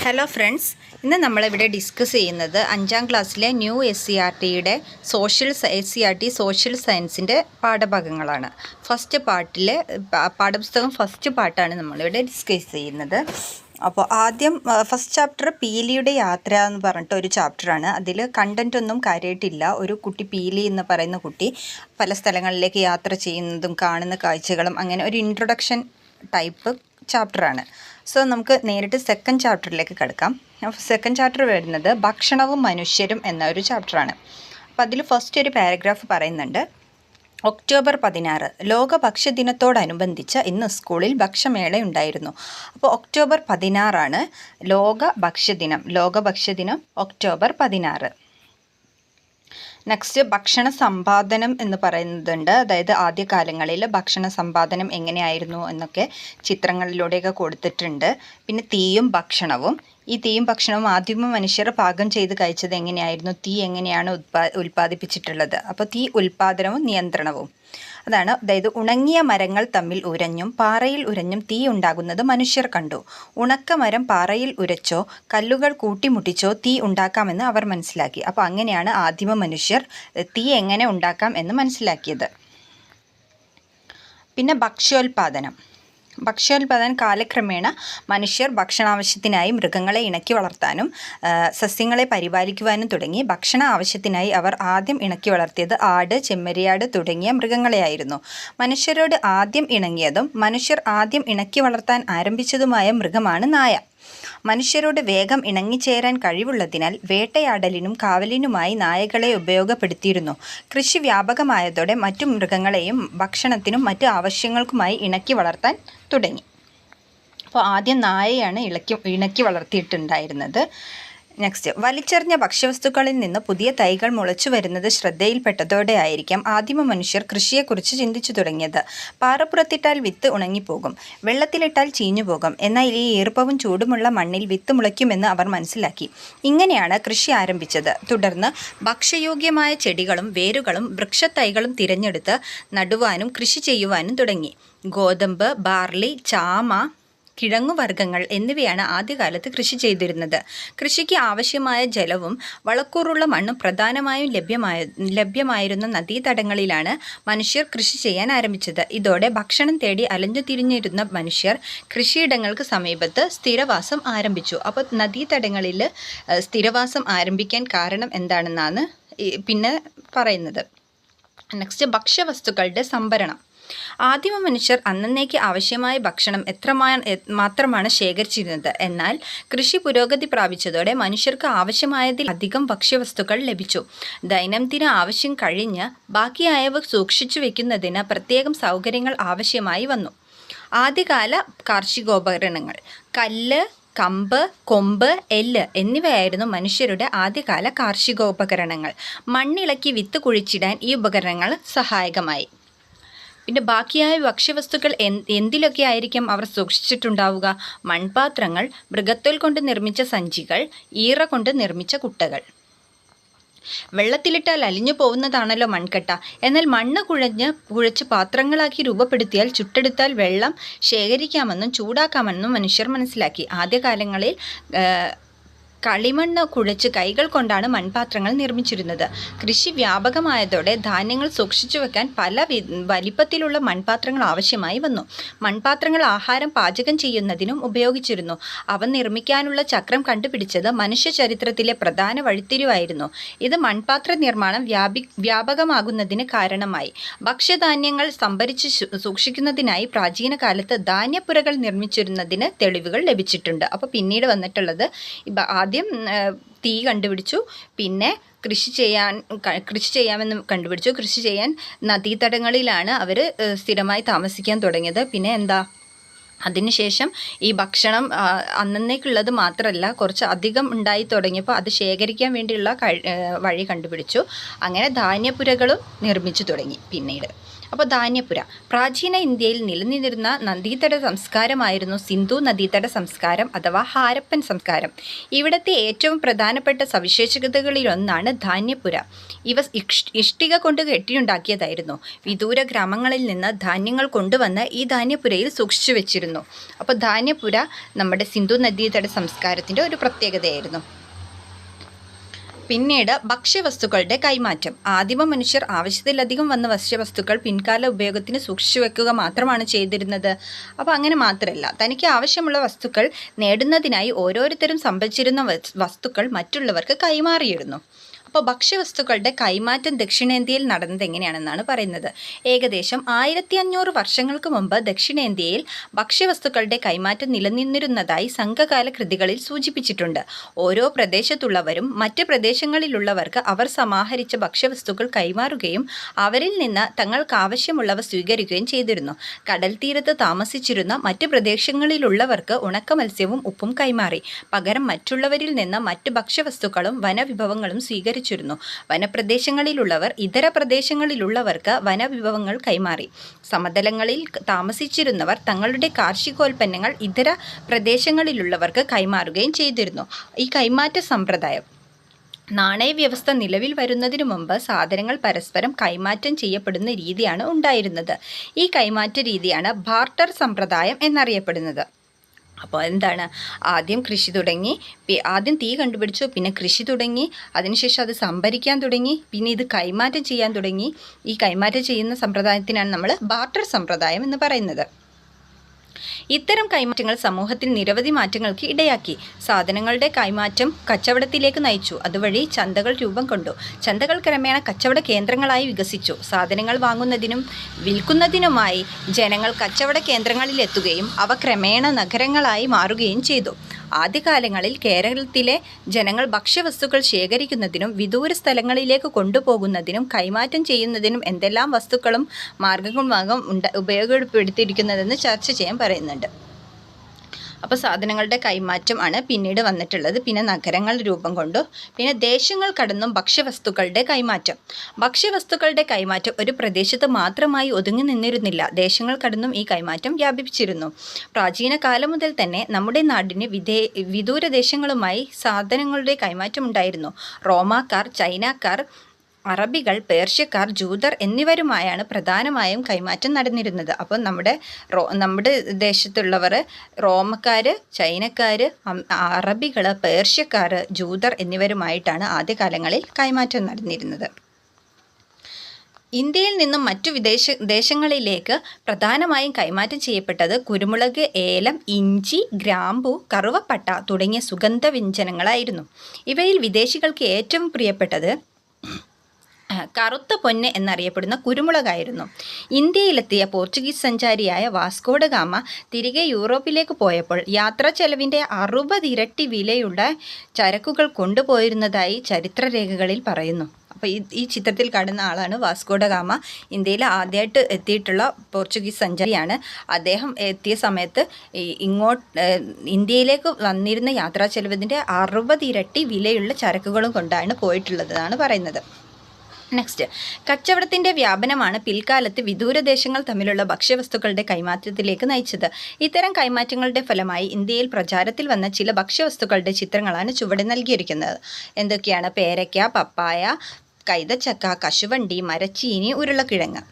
Hello friends, ഇന്ന് നമ്മളിവിടെ discuss ചെയ്യുന്നത് 5ാം ക്ലാസ്സിലെ ന്യൂ SCERTയുടെ സോഷ്യൽ സയൻസിൻ്റെ പാഠഭാഗങ്ങളാണ്. ഫസ്റ്റ് പാർട്ടിലെ പാഠപുസ്തകം ഫസ്റ്റ് പാർട്ടാണ് നമ്മളിവിടെ ഡിസ്കസ് ചെയ്യുന്നത്. അപ്പോൾ ആദ്യം ഫസ്റ്റ് ചാപ്റ്റർ പീലിയുടെ യാത്ര എന്ന് പറഞ്ഞിട്ട് ഒരു ചാപ്റ്ററാണ്. അതിൽ കണ്ടൻ്റ് ഒന്നും കാര്യമായിട്ടില്ല. ഒരു കുട്ടി പീലി എന്ന് പറയുന്ന കുട്ടി പല സ്ഥലങ്ങളിലേക്ക് യാത്ര ചെയ്യുന്നതും കാണുന്ന കാഴ്ചകളും അങ്ങനെ ഒരു ഇൻട്രൊഡക്ഷൻ ടൈപ്പ് ചാപ്റ്ററാണ്. സോ നമുക്ക് നേരിട്ട് സെക്കൻഡ് ചാപ്റ്ററിലേക്ക് കിടക്കാം. സെക്കൻഡ് ചാപ്റ്റർ വരുന്നത് ഭക്ഷണവും മനുഷ്യരും എന്ന ഒരു ചാപ്റ്ററാണ്. അപ്പോൾ അതിൽ ഫസ്റ്റ് ഒരു പാരഗ്രാഫ് പറയുന്നുണ്ട്. ഒക്ടോബർ 16 ലോക ഭക്ഷ്യദിനത്തോടനുബന്ധിച്ച് ഇന്ന് സ്കൂളിൽ ഭക്ഷ്യമേള ഉണ്ടായിരുന്നു. അപ്പോൾ ഒക്ടോബർ 16 ലോക ഭക്ഷ്യദിനം ഒക്ടോബർ 16. നെക്സ്റ്റ് ഭക്ഷണ സമ്പാദനം എന്ന് പറയുന്നതുണ്ട്. അതായത് ആദ്യകാലങ്ങളിൽ ഭക്ഷണ സമ്പാദനം എങ്ങനെയായിരുന്നു എന്നൊക്കെ ചിത്രങ്ങളിലൂടെയൊക്കെ കൊടുത്തിട്ടുണ്ട്. പിന്നെ തീയും ഭക്ഷണവും. ഈ തീയും ഭക്ഷണവും ആദ്യമേ മനുഷ്യർ പാകം ചെയ്ത് കഴിച്ചത് എങ്ങനെയായിരുന്നു, തീ എങ്ങനെയാണ് ഉൽപ്പാദിപ്പിച്ചിട്ടുള്ളത്. അപ്പോൾ തീ ഉൽപ്പാദനവും നിയന്ത്രണവും അതാണ്. അതായത് ഉണങ്ങിയ മരങ്ങൾ തമ്മിൽ ഉരഞ്ഞും പാറയിൽ ഉരഞ്ഞും തീ ഉണ്ടാകുന്നത് മനുഷ്യർ കണ്ടു. ഉണക്കമരം പാറയിൽ ഉരച്ചോ കല്ലുകൾ കൂട്ടിമുട്ടിച്ചോ തീ ഉണ്ടാക്കാമെന്ന് അവർ മനസ്സിലാക്കി. അപ്പോൾ അങ്ങനെയാണ് ആദിമ മനുഷ്യർ തീ എങ്ങനെ ഉണ്ടാക്കാം എന്ന് മനസ്സിലാക്കിയത്. പിന്നെ ഭക്ഷ്യോൽപാദനം കാലക്രമേണ മനുഷ്യർ ഭക്ഷണാവശ്യത്തിനായി മൃഗങ്ങളെ ഇണക്കി വളർത്താനും സസ്യങ്ങളെ പരിപാലിക്കുവാനും തുടങ്ങി. ഭക്ഷണ ആവശ്യത്തിനായി അവർ ആദ്യം ഇണക്കി വളർത്തിയത് ആട്, ചെമ്മരിയാട് തുടങ്ങിയ മൃഗങ്ങളെയായിരുന്നു. മനുഷ്യരോട് ആദ്യം ഇണങ്ങിയതും മനുഷ്യർ ആദ്യം ഇണക്കി വളർത്താൻ ആരംഭിച്ചതുമായ മൃഗമാണ് നായ. മനുഷ്യരോട് വേഗം ഇണങ്ങിച്ചേരാൻ കഴിവുള്ളതിനാൽ വേട്ടയാടലിനും കാവലിനുമായി നായകളെ ഉപയോഗപ്പെടുത്തിയിരുന്നു. കൃഷി വ്യാപകമായതോടെ മറ്റു മൃഗങ്ങളെയും ഭക്ഷണത്തിനും മറ്റു ആവശ്യങ്ങൾക്കുമായി ഇണക്കി വളർത്താൻ തുടങ്ങി. അപ്പോൾ ആദ്യം നായയാണ് ഇണക്കി വളർത്തിയിട്ടുണ്ടായിരുന്നത്. നെക്സ്റ്റ്, വലിച്ചെറിഞ്ഞ ഭക്ഷ്യവസ്തുക്കളിൽ നിന്ന് പുതിയ തൈകൾ മുളച്ചു വരുന്നത് ശ്രദ്ധയിൽപ്പെട്ടതോടെ ആയിരിക്കാം ആദിമ മനുഷ്യർ കൃഷിയെക്കുറിച്ച് ചിന്തിച്ചു തുടങ്ങിയത്. പാറപ്പുറത്തിട്ടാൽ വിത്ത് ഉണങ്ങിപ്പോകും, വെള്ളത്തിലിട്ടാൽ ചീഞ്ഞുപോകും, എന്നാൽ ഈ ഈർപ്പവും ചൂടുമുള്ള മണ്ണിൽ വിത്ത് മുളയ്ക്കുമെന്ന് അവർ മനസ്സിലാക്കി. ഇങ്ങനെയാണ് കൃഷി ആരംഭിച്ചത്. തുടർന്ന് ഭക്ഷ്യയോഗ്യമായ ചെടികളും വേരുകളും വൃക്ഷത്തൈകളും തിരഞ്ഞെടുത്ത് നടുവാനും കൃഷി ചെയ്യുവാനും തുടങ്ങി. ഗോതമ്പ്, ബാർലി, ചാമ, കിഴങ്ങുവർഗ്ഗങ്ങൾ എന്നിവയാണ് ആദ്യകാലത്ത് കൃഷി ചെയ്തിരുന്നത്. കൃഷിക്ക് ആവശ്യമായ ജലവും വളക്കൂറുള്ള മണ്ണും പ്രധാനമായും ലഭ്യമായിരുന്ന നദീതടങ്ങളിലാണ് മനുഷ്യർ കൃഷി ചെയ്യാൻ ആരംഭിച്ചത്. ഇതോടെ ഭക്ഷണം തേടി അലഞ്ഞു തിരിഞ്ഞിരുന്ന മനുഷ്യർ കൃഷിയിടങ്ങൾക്ക് സമീപത്ത് സ്ഥിരവാസം ആരംഭിച്ചു. അപ്പോൾ നദീതടങ്ങളിൽ സ്ഥിരവാസം ആരംഭിക്കാൻ കാരണം എന്താണെന്നാണ് പിന്നെ പറയുന്നത്. നെക്സ്റ്റ്, ഭക്ഷ്യവസ്തുക്കളുടെ സംഭരണം. ആദിമ മനുഷ്യർ അന്നേക്ക് ആവശ്യമായ ഭക്ഷണം മാത്രമാണ് ശേഖരിച്ചിരുന്നത്. എന്നാൽ കൃഷി പുരോഗതി പ്രാപിച്ചതോടെ മനുഷ്യർക്ക് ആവശ്യമായതിൽ അധികം ഭക്ഷ്യവസ്തുക്കൾ ലഭിച്ചു. ദൈനംദിന ആവശ്യം കഴിഞ്ഞ് ബാക്കിയായവ സൂക്ഷിച്ചു വെക്കുന്നതിന് പ്രത്യേകം സൗകര്യങ്ങൾ ആവശ്യമായി വന്നു. ആദ്യകാല കാർഷികോപകരണങ്ങൾ കല്ല്, കമ്പ്, കൊമ്പ്, എല്ല് എന്നിവയായിരുന്നു മനുഷ്യരുടെ ആദ്യകാല കാർഷികോപകരണങ്ങൾ. മണ്ണിളക്കി വിത്ത് കുഴിച്ചിടാൻ ഈ ഉപകരണങ്ങൾ സഹായകമായി. പിന്നെ ബാക്കിയായ ഭക്ഷ്യവസ്തുക്കൾ എന്തിലൊക്കെ ആയിരിക്കും അവർ സൂക്ഷിച്ചിട്ടുണ്ടാവുക? മൺപാത്രങ്ങൾ, മൃഗത്തോൽ കൊണ്ട് നിർമ്മിച്ച സഞ്ചികൾ, ഈറ കൊണ്ട് നിർമ്മിച്ച കുട്ടകൾ. വെള്ളത്തിലിട്ടാൽ അലിഞ്ഞു പോകുന്നതാണല്ലോ മൺകട്ട. എന്നാൽ മണ്ണ് കുഴച്ച് പാത്രങ്ങളാക്കി രൂപപ്പെടുത്തിയാൽ ചുട്ടെടുത്താൽ വെള്ളം ശേഖരിക്കാമെന്നും ചൂടാക്കാമെന്നും മനുഷ്യർ മനസ്സിലാക്കി. ആദ്യകാലങ്ങളിൽ കളിമണ്ണ് കുഴച്ച് കൈകൾ കൊണ്ടാണ് മൺപാത്രങ്ങൾ നിർമ്മിച്ചിരുന്നത്. കൃഷി വ്യാപകമായതോടെ ധാന്യങ്ങൾ സൂക്ഷിച്ചു വെക്കാൻ പല വലിപ്പത്തിലുള്ള മൺപാത്രങ്ങൾ ആവശ്യമായി വന്നു. മൺപാത്രങ്ങൾ ആഹാരം പാചകം ചെയ്യുന്നതിനും ഉപയോഗിച്ചിരുന്നു. അവ നിർമ്മിക്കാനുള്ള ചക്രം കണ്ടുപിടിച്ചത് മനുഷ്യ ചരിത്രത്തിലെ പ്രധാന വഴിത്തിരിവായിരുന്നു. ഇത് മൺപാത്ര നിർമ്മാണം വ്യാപകമാകുന്നതിന് കാരണമായി. ഭക്ഷ്യധാന്യങ്ങൾ സംഭരിച്ച് സൂക്ഷിക്കുന്നതിനായി പ്രാചീന കാലത്ത് ധാന്യപ്പുരകൾ നിർമ്മിച്ചിരുന്നതിന് തെളിവുകൾ ലഭിച്ചിട്ടുണ്ട്. അപ്പോൾ പിന്നീട് വന്നിട്ടുള്ളത് ആദ്യം തീ കണ്ടുപിടിച്ചു, പിന്നെ കൃഷി ചെയ്യാമെന്ന് കണ്ടുപിടിച്ചു. കൃഷി ചെയ്യാൻ നദീതടങ്ങളിലാണ് അവർ സ്ഥിരമായി താമസിക്കാൻ തുടങ്ങിയത്. പിന്നെ അതിനുശേഷം ഈ ഭക്ഷണം അന്നേക്കുള്ളത് മാത്രമല്ല കുറച്ച് അധികം ഉണ്ടായി തുടങ്ങിയപ്പോൾ അത് ശേഖരിക്കാൻ വേണ്ടിയുള്ള വഴി കണ്ടുപിടിച്ചു. അങ്ങനെ ധാന്യപ്പുരകളും നിർമ്മിച്ചു തുടങ്ങി പിന്നീട്. അപ്പോൾ ധാന്യപ്പുര പ്രാചീന ഇന്ത്യയിൽ നിലനിന്നിരുന്ന നദീതട സംസ്കാരമായിരുന്നു സിന്ധു നദീതട സംസ്കാരം അഥവാ ഹാരപ്പൻ സംസ്കാരം. ഇവിടുത്തെ ഏറ്റവും പ്രധാനപ്പെട്ട സവിശേഷതകളിലൊന്നാണ് ധാന്യപ്പുര. ഇവ ഇഷ്ടിക കൊണ്ട് കെട്ടിയുണ്ടാക്കിയതായിരുന്നു. വിദൂര ഗ്രാമങ്ങളിൽ നിന്ന് ധാന്യങ്ങൾ കൊണ്ടുവന്ന് ഈ ധാന്യപ്പുരയിൽ സൂക്ഷിച്ചു വെച്ചിരുന്നു. അപ്പോൾ ധാന്യപ്പുര നമ്മുടെ സിന്ധു നദീതട സംസ്കാരത്തിൻ്റെ ഒരു പ്രത്യേകതയായിരുന്നു. പിന്നീട് ഭക്ഷ്യവസ്തുക്കളുടെ കൈമാറ്റം. ആദിമ മനുഷ്യർ ആവശ്യത്തിലധികം വന്ന ഭക്ഷ്യവസ്തുക്കൾ പിൻകാല ഉപയോഗത്തിന് സൂക്ഷിച്ചു വെക്കുക മാത്രമാണ് ചെയ്തിരുന്നത്. അപ്പോൾ അങ്ങനെ മാത്രമല്ല, തനിക്ക് ആവശ്യമുള്ള വസ്തുക്കൾ നേടുന്നതിനായി ഓരോരുത്തരും സംഭരിച്ചിരുന്ന വസ്തുക്കൾ മറ്റുള്ളവർക്ക് കൈമാറിയിരുന്നു. അപ്പോൾ ഭക്ഷ്യവസ്തുക്കളുടെ കൈമാറ്റം ദക്ഷിണേന്ത്യയിൽ നടന്നത് എങ്ങനെയാണെന്നാണ് പറയുന്നത്. ഏകദേശം 1500 വർഷങ്ങൾക്ക് മുമ്പ് ദക്ഷിണേന്ത്യയിൽ ഭക്ഷ്യവസ്തുക്കളുടെ കൈമാറ്റം നിലനിന്നിരുന്നതായി സംഘകാല കൃതികളിൽ സൂചിപ്പിച്ചിട്ടുണ്ട്. ഓരോ പ്രദേശത്തുള്ളവരും മറ്റ് പ്രദേശങ്ങളിലുള്ളവർക്ക് അവർ സമാഹരിച്ച ഭക്ഷ്യവസ്തുക്കൾ കൈമാറുകയും അവരിൽ നിന്ന് തങ്ങൾക്ക് ആവശ്യമുള്ളവ സ്വീകരിക്കുകയും ചെയ്തിരുന്നു. കടൽ തീരത്ത് താമസിച്ചിരുന്ന മറ്റ് പ്രദേശങ്ങളിലുള്ളവർക്ക് ഉണക്ക മത്സ്യവും ഉപ്പും കൈമാറി. പകരം മറ്റുള്ളവരിൽ നിന്ന് മറ്റ് ഭക്ഷ്യവസ്തുക്കളും വനവിഭവങ്ങളും സ്വീകരിച്ചു. വനപ്രദേശങ്ങളിലുള്ളവർ ഇതര പ്രദേശങ്ങളിലുള്ളവർക്ക് വനവിഭവങ്ങൾ കൈമാറി. സമതലങ്ങളിൽ താമസിച്ചിരുന്നവർ തങ്ങളുടെ കാർഷികോൽപ്പന്നങ്ങൾ ഇതര പ്രദേശങ്ങളിലുള്ളവർക്ക് കൈമാറുകയും ചെയ്തിരുന്നു. ഈ കൈമാറ്റ സമ്പ്രദായം നാണയവ്യവസ്ഥ നിലവിൽ വരുന്നതിനു മുമ്പ് സാധനങ്ങൾ പരസ്പരം കൈമാറ്റം ചെയ്യപ്പെടുന്ന രീതിയാണ് ഉണ്ടായിരുന്നത്. ഈ കൈമാറ്റ രീതിയാണ് ബാർട്ടർ സമ്പ്രദായം എന്നറിയപ്പെടുന്നത്. അപ്പോൾ എന്താണ്, ആദ്യം കൃഷി തുടങ്ങി, ആദ്യം തീ കണ്ടുപിടിച്ചു, പിന്നെ കൃഷി തുടങ്ങി, അതിനുശേഷം അത് സംഭരിക്കാൻ തുടങ്ങി, പിന്നെ ഇത് കൈമാറ്റം ചെയ്യാൻ തുടങ്ങി. ഈ കൈമാറ്റം ചെയ്യുന്ന സമ്പ്രദായത്തിനാണ് നമ്മൾ ബാർട്ടർ സമ്പ്രദായം എന്ന് പറയുന്നത്. ഇത്തരം കൈമാറ്റങ്ങൾ സമൂഹത്തിൽ നിരവധി മാറ്റങ്ങൾക്ക് ഇടയാക്കി. സാധനങ്ങളുടെ കൈമാറ്റം കച്ചവടത്തിലേക്ക് നയിച്ചു. അതുവഴി ചന്തകൾ രൂപം കൊണ്ടു. ചന്തകൾ ക്രമേണ കച്ചവട കേന്ദ്രങ്ങളായി വികസിച്ചു. സാധനങ്ങൾ വാങ്ങുന്നതിനും വിൽക്കുന്നതിനുമായി ജനങ്ങൾ കച്ചവട കേന്ദ്രങ്ങളിലെത്തുകയും അവ ക്രമേണ നഗരങ്ങളായി മാറുകയും ചെയ്തു. ആദ്യകാലങ്ങളിൽ കേരളത്തിലെ ജനങ്ങൾ ഭക്ഷ്യവസ്തുക്കൾ ശേഖരിക്കുന്നതിനും വിദൂര സ്ഥലങ്ങളിലേക്ക് കൊണ്ടുപോകുന്നതിനും കൈമാറ്റം ചെയ്യുന്നതിനും എന്തെല്ലാം വസ്തുക്കളും മാർഗങ്ങളുമാകും ഉപയോഗപ്പെടുത്തിയിരിക്കുന്നതെന്ന് ചർച്ച ചെയ്യാൻ പറയുന്നുണ്ട്. അപ്പോൾ സാധനങ്ങളുടെ കൈമാറ്റം ആണ് പിന്നീട് വന്നിട്ടുള്ളത്. പിന്നെ നഗരങ്ങൾ രൂപം കൊണ്ടു. പിന്നെ ദേശങ്ങൾ കടന്നും ഭക്ഷ്യവസ്തുക്കളുടെ കൈമാറ്റം. ഭക്ഷ്യവസ്തുക്കളുടെ കൈമാറ്റം ഒരു പ്രദേശത്ത് മാത്രമായി ഒതുങ്ങി നിന്നിരുന്നില്ല. ദേശങ്ങൾ കടന്നും ഈ കൈമാറ്റം വ്യാപിച്ചിരുന്നു. പ്രാചീന കാലം മുതൽ തന്നെ നമ്മുടെ നാടിന് വിദൂര ദേശങ്ങളുമായി സാധനങ്ങളുടെ കൈമാറ്റം ഉണ്ടായിരുന്നു. റോമാക്കാർ, ചൈനക്കാർ, അറബികൾ, പേർഷ്യക്കാർ, ജൂതർ എന്നിവരുമായാണ് പ്രധാനമായും കൈമാറ്റം നടന്നിരുന്നത്. അപ്പോൾ നമ്മുടെ ദേശത്തുള്ളവർ റോമക്കാർ, ചൈനക്കാർ, അറബികൾ, പേർഷ്യക്കാർ, ജൂതർ എന്നിവരുമായിട്ടാണ് ആദ്യകാലങ്ങളിൽ കൈമാറ്റം നടന്നിരുന്നത്. ഇന്ത്യയിൽ നിന്നും മറ്റു ദേശങ്ങളിലേക്ക് പ്രധാനമായും കൈമാറ്റം ചെയ്യപ്പെട്ടത് കുരുമുളക്, ഏലം, ഇഞ്ചി, ഗ്രാമ്പു, കറുവപ്പട്ട തുടങ്ങിയ സുഗന്ധവ്യഞ്ജനങ്ങളായിരുന്നു. ഇവയിൽ വിദേശികൾക്ക് ഏറ്റവും പ്രിയപ്പെട്ടത് കറുത്ത പൊന്ന് എന്നറിയപ്പെടുന്ന കുരുമുളകായിരുന്നു. ഇന്ത്യയിലെത്തിയ പോർച്ചുഗീസ് സഞ്ചാരിയായ വാസ്കോ ഡ ഗാമ തിരികെ യൂറോപ്പിലേക്ക് പോയപ്പോൾ യാത്രാ ചെലവിൻ്റെ 60 ഇരട്ടി വിലയുള്ള ചരക്കുകൾ കൊണ്ടുപോയിരുന്നതായി ചരിത്രരേഖകളിൽ പറയുന്നു. അപ്പോൾ ഈ ചിത്രത്തിൽ കാണുന്ന ആളാണ് വാസ്കോ ഡ ഗാമ. ഇന്ത്യയിൽ ആദ്യമായിട്ട് എത്തിയിട്ടുള്ള പോർച്ചുഗീസ് സഞ്ചാരിയാണ്. അദ്ദേഹം എത്തിയ സമയത്ത് ഇന്ത്യയിലേക്ക് വന്നിരുന്ന യാത്രാ ചെലവിൻ്റെ 60 ഇരട്ടി വിലയുള്ള ചരക്കുകളും കൊണ്ടാണ് പോയിട്ടുള്ളതെന്നാണ് പറയുന്നത്. നെക്സ്റ്റ്, കച്ചവടത്തിൻ്റെ വ്യാപനമാണ് പിൽക്കാലത്ത് വിദൂരദേശങ്ങൾ തമ്മിലുള്ള ഭക്ഷ്യവസ്തുക്കളുടെ കൈമാറ്റത്തിലേക്ക് നയിച്ചത്. ഇത്തരം കൈമാറ്റങ്ങളുടെ ഫലമായി ഇന്ത്യയിൽ പ്രചാരത്തിൽ വന്ന ചില ഭക്ഷ്യവസ്തുക്കളുടെ ചിത്രങ്ങളാണ് ചുവടെ നൽകിയിരിക്കുന്നത്. എന്തൊക്കെയാണ്? പേരയ്ക്ക, പപ്പായ, കൈതച്ചക്ക, കശുവണ്ടി, മരച്ചീനി, ഉരുളക്കിഴങ്ങ്.